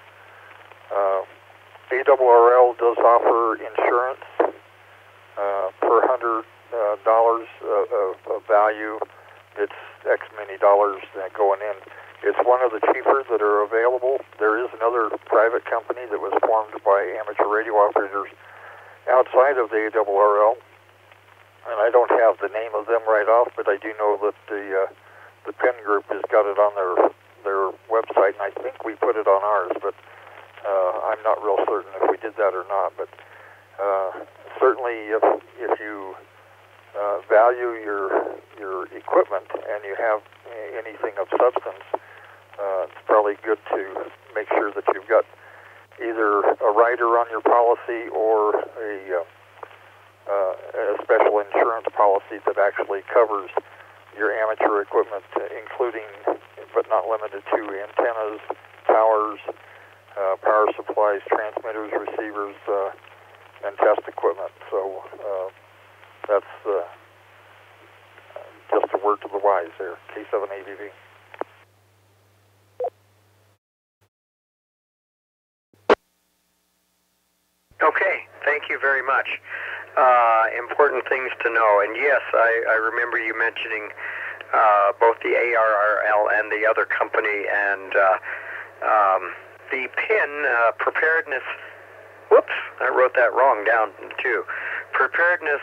Speaker 6: ARRL does offer insurance per $100 of value. It's X many dollars going in. It's one of the cheaper that are available. There is another private company that was formed by amateur radio operators outside of the ARRL, and I don't have the name of them right off, but I do know that the Penn Group has got it on their website, and I think we put it on ours, but I'm not real certain if we did that or not. But certainly, if you value your equipment equipment and you have anything of substance, it's probably good to make sure that you've got either a rider on your policy or a special insurance policy that actually covers your amateur equipment, including but not limited to antennas, towers, power supplies, transmitters, receivers, and test equipment. So that's just a word to the wise there. K7ABV.
Speaker 1: Okay, thank you very much. Important things to know. And yes, I remember you mentioning both the ARRL and the other company, and the PIN, Preparedness, whoops, I wrote that wrong down too. Preparedness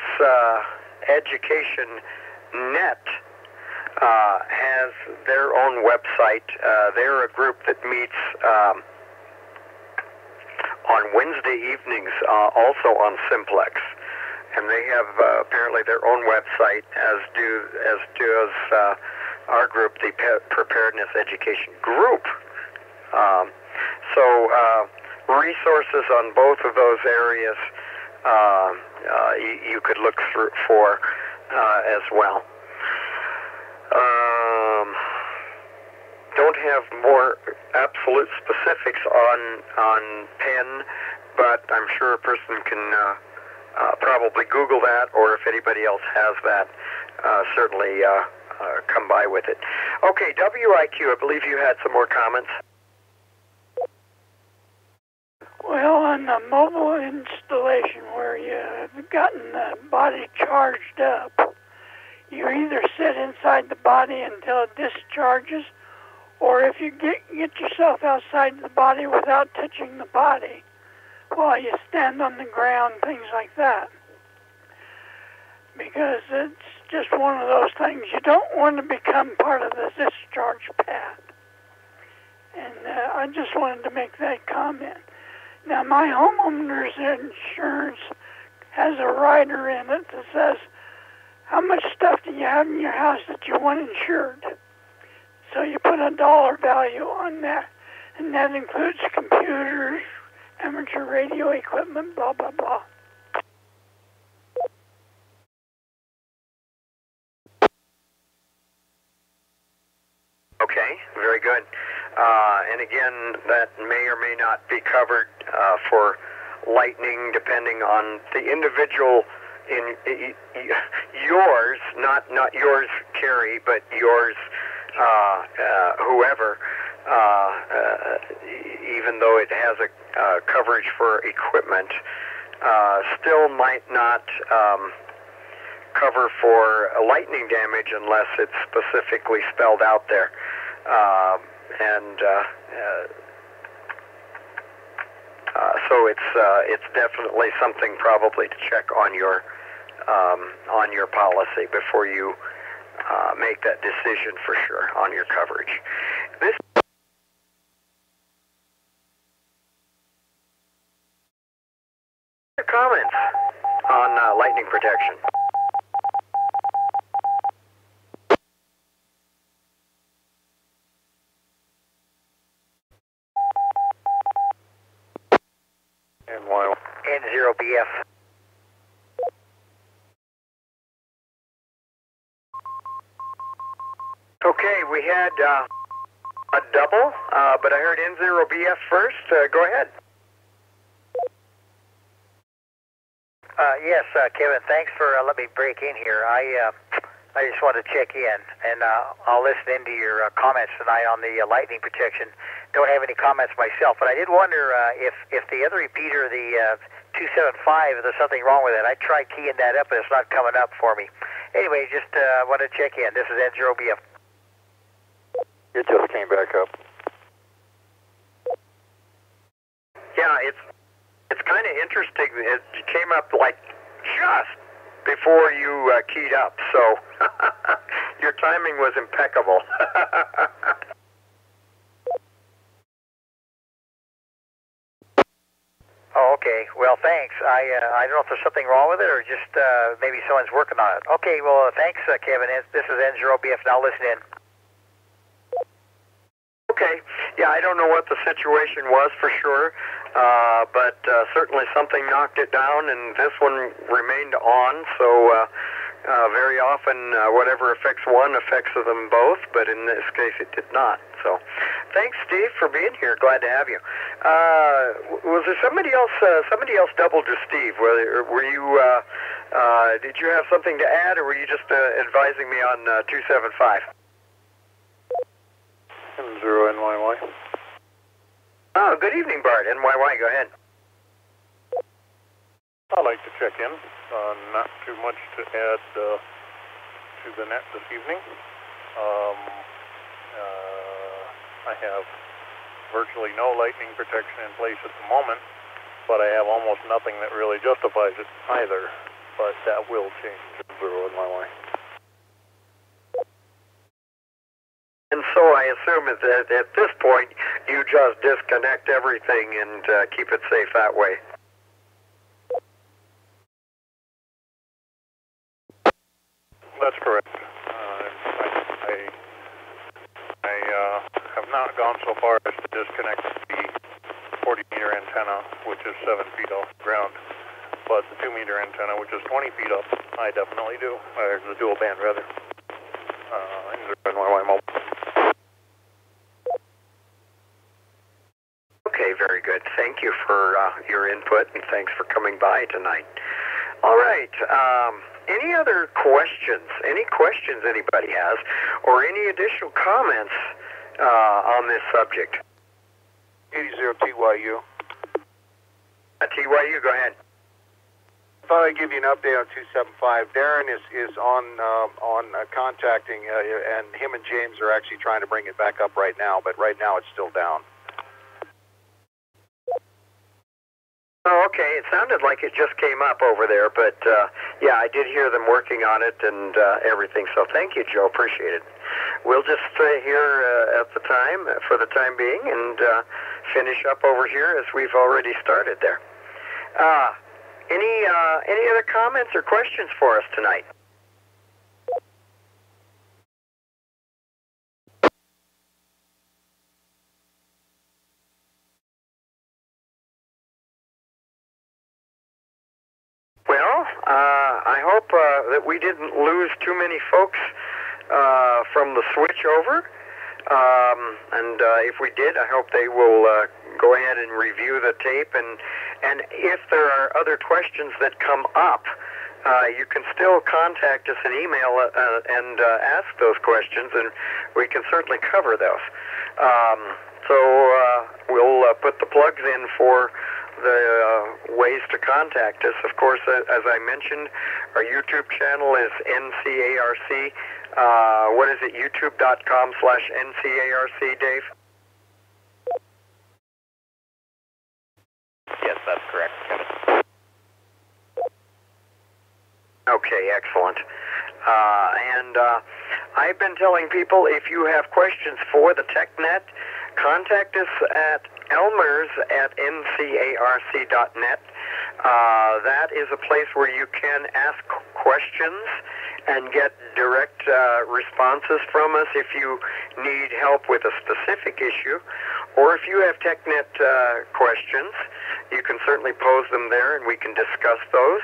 Speaker 1: Education Net has their own website. They're a group that meets on Wednesday evenings, also on Simplex, and they have apparently their own website, as does our group, the Preparedness Education Group. So resources on both of those areas you could look for as well. Don't have more absolute specifics on PIN, but I'm sure a person can probably Google that, or if anybody else has that, certainly come by with it. Okay, WIQ, I believe you had some more comments.
Speaker 7: Well, on the mobile installation where you've gotten the body charged up, you either sit inside the body until it discharges, or if you get yourself outside the body without touching the body, well, you stand on the ground, things like that. Because it's just one of those things. You don't want to become part of the discharge pad. And I just wanted to make that comment. Now, my homeowner's insurance has a rider in it that says, how much stuff do you have in your house that you want insured? So you put a dollar value on that, and that includes computers, amateur radio equipment, blah, blah, blah.
Speaker 1: Okay, very good. And again, that may or may not be covered for lightning, depending on the individual in yours, not yours, Carrie, but yours, whoever. Even though it has a coverage for equipment, still might not cover for lightning damage unless it's specifically spelled out there. So it's definitely something probably to check on your policy before you make that decision for sure on your coverage. This comments on lightning protection. N0BF. Okay, we had a double, but I heard N0BF first. Go ahead.
Speaker 10: Yes, Kevin, thanks for letting me break in here. I just wanted to check in, and I'll listen into your comments tonight on the lightning protection. Don't have any comments myself, but I did wonder if the other repeater, the 275, if there's something wrong with it. I tried keying that up, and it's not coming up for me. Anyway, just wanted to check in. This is N0BF.
Speaker 6: It just came back up.
Speaker 1: Yeah, it's kind of interesting. It came up like just before you keyed up, so your timing was impeccable.
Speaker 10: Oh, okay. Okay, well, thanks. I don't know if there's something wrong with it or just maybe someone's working on it. Okay, well, thanks, Kevin. This is N0BF. Now listen in.
Speaker 1: Okay. Yeah, I don't know what the situation was for sure, but certainly something knocked it down, and this one remained on. So very often, whatever affects one affects them both, but in this case, it did not. So, thanks, Steve, for being here. Glad to have you. Was there somebody else? Somebody else doubled to Steve. Were you? Did you have something to add, or were you just advising me on 275?
Speaker 6: M0 NYY.
Speaker 1: Oh, good evening, Bart. NYY, go ahead.
Speaker 11: I'd like to check in. Not too much to add to the net this evening. I have virtually no lightning protection in place at the moment, but I have almost nothing that really justifies it either. But that will change. M0 NYY.
Speaker 1: And so I assume that at this point, you just disconnect everything and keep it safe that way.
Speaker 11: That's correct. I have not gone so far as to disconnect the 40-meter antenna, which is 7 feet off the ground. But the 2-meter antenna, which is 20 feet up, I definitely do. The dual band, rather. NYY mobile.
Speaker 1: Okay, very good. Thank you for your input, and thanks for coming by tonight. All right. Any other questions? Any questions anybody has, or any additional comments on this subject?
Speaker 8: 80 TYU.
Speaker 1: TYU, go ahead.
Speaker 8: I thought I'd give you an update on 275. Darren is on contacting, and him and James are actually trying to bring it back up right now, but right now it's still down.
Speaker 1: Oh, okay. It sounded like it just came up over there, but yeah, I did hear them working on it and everything. So thank you, Joe. Appreciate it. We'll just stay here at the time for the time being and finish up over here as we've already started there. Any other comments or questions for us tonight? Well, I hope that we didn't lose too many folks from the switch over. And if we did, I hope they will go ahead and review the tape. And if there are other questions that come up, you can still contact us and email and ask those questions, and we can certainly cover those. So we'll put the plugs in for the ways to contact us. Of course, as I mentioned, our YouTube channel is NCARC. What is it? YouTube.com/NCARC, Dave?
Speaker 3: Yes, that's correct, Kevin.
Speaker 1: Okay, excellent. And I've been telling people, if you have questions for the TechNet, contact us at elmers@ncarc.net. That is a place where you can ask questions and get direct responses from us if you need help with a specific issue. Or if you have TechNet questions, you can certainly pose them there and we can discuss those.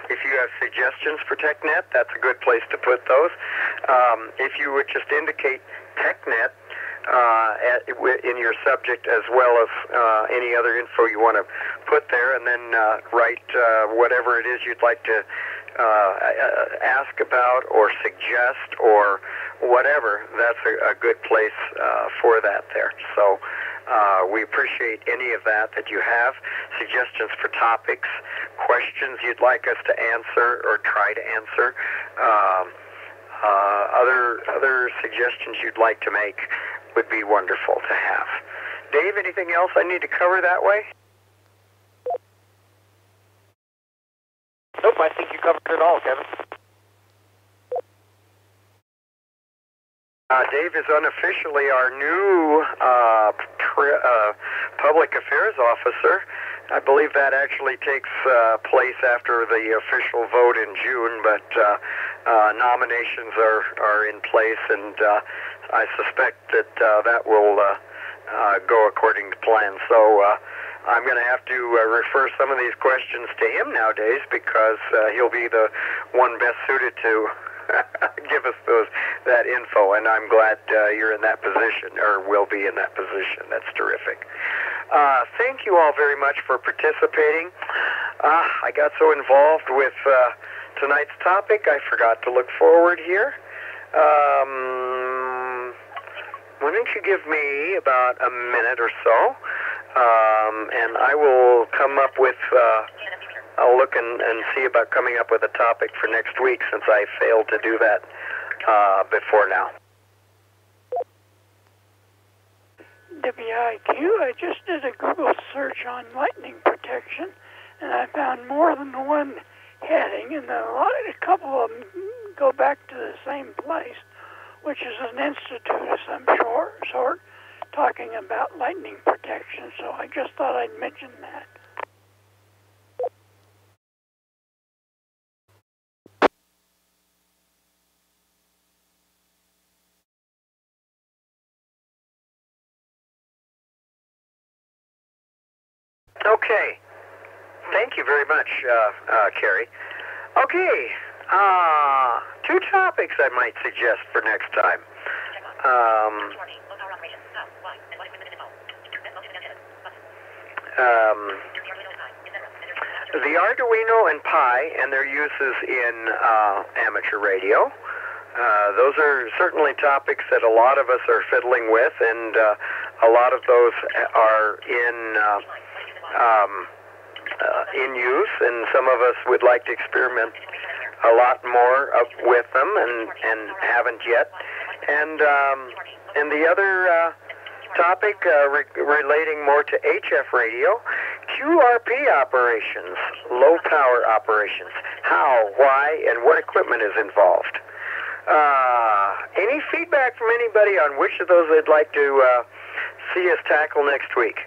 Speaker 1: If you have suggestions for TechNet, that's a good place to put those. If you would just indicate TechNet in your subject, as well as any other info you want to put there, and then write whatever it is you'd like to ask about or suggest or whatever, that's a good place for that there. So we appreciate any of that you have. Suggestions for topics, questions you'd like us to answer or try to answer, other suggestions you'd like to make would be wonderful to have. Dave, anything else I need to cover that way?
Speaker 3: Nope, I think you covered it all, Kevin.
Speaker 1: Dave is unofficially our new public affairs officer. I believe that actually takes place after the official vote in June, but nominations are in place, and I suspect that that will go according to plan. So I'm going to have to refer some of these questions to him nowadays, because he'll be the one best suited to give us that info, and I'm glad you're in that position, or will be in that position. That's terrific. Thank you all very much for participating. I got so involved with tonight's topic, I forgot to look forward here. Why don't you give me about a minute or so, and I will come up with, I'll look and see about coming up with a topic for next week, since I failed to do that before now.
Speaker 7: WIQ, I just did a Google search on lightning protection, and I found more than one heading, and a couple of them go back to the same place, which is an institute of some sort talking about lightning protection, so I just thought I'd mention that.
Speaker 1: Okay. Thank you very much, Carrie. Okay. Two topics I might suggest for next time. The Arduino and Pi and their uses in amateur radio. Those are certainly topics that a lot of us are fiddling with, and a lot of those are in use, and some of us would like to experiment a lot more with them, and haven't yet. And the other topic relating more to HF radio, QRP operations, low power operations. How, why, and what equipment is involved? Any feedback from anybody on which of those they'd like to see us tackle next week?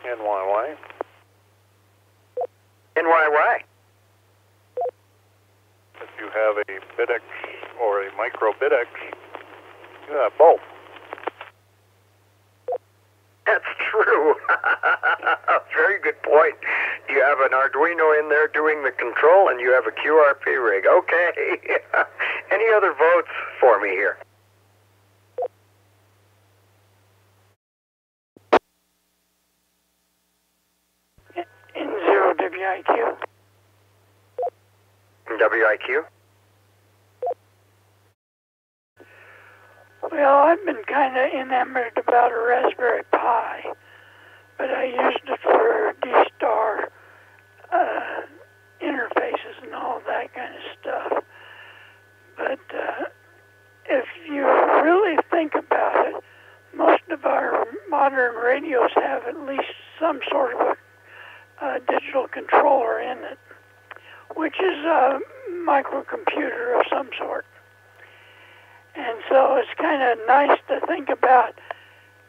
Speaker 11: NYY.
Speaker 1: NYY.
Speaker 11: If you have a BitX or a micro BitX, you have both.
Speaker 1: That's true. Very good point. You have an Arduino in there doing the control, and you have a QRP rig. Okay. Any other votes for me here?
Speaker 7: N0 WIQ.
Speaker 1: WIQ?
Speaker 7: Well, I've been kind of enamored about a Raspberry Pi, but I used it for D-Star interfaces and all that kind of stuff. But if you really think about it, most of our modern radios have at least some sort of a digital controller in it, which is a microcomputer of some sort. And so it's kind of nice to think about,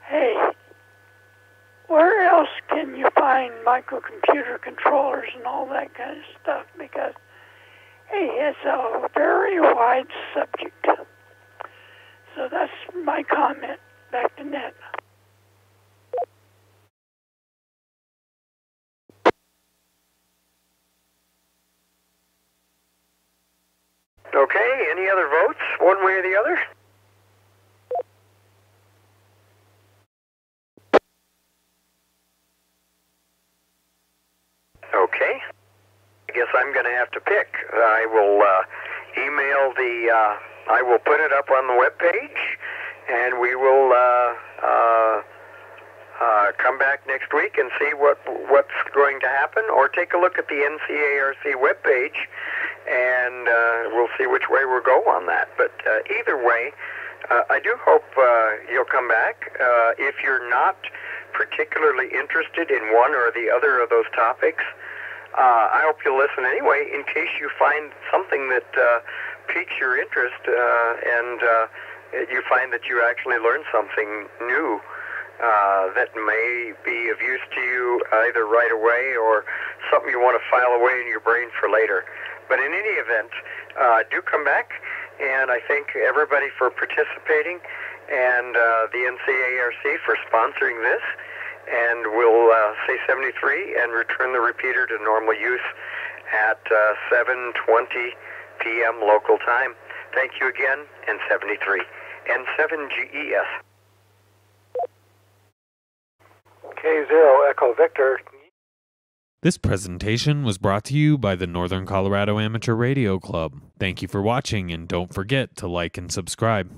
Speaker 7: hey, where else can you find microcomputer controllers and all that kind of stuff? Because, hey, it's a very wide subject. So that's my comment. Back to Ned.
Speaker 1: Okay, any other votes, one way or the other? Okay. I guess I'm going to have to pick. I will email I will put it up on the webpage, and we will come back next week and see what's going to happen, or take a look at the NCARC webpage, and we'll see which way we'll go on that. But either way, I do hope you'll come back. If you're not particularly interested in one or the other of those topics, I hope you'll listen anyway, in case you find something that piques your interest, and you find that you actually learned something new that may be of use to you either right away or something you want to file away in your brain for later. But in any event, do come back, and I thank everybody for participating and the NCARC for sponsoring this. And we'll say 73 and return the repeater to normal use at 7:20 p.m. local time. Thank you again, and 73. N7GES.
Speaker 2: K0 Echo Victor.
Speaker 12: This presentation was brought to you by the Northern Colorado Amateur Radio Club. Thank you for watching, and don't forget to like and subscribe.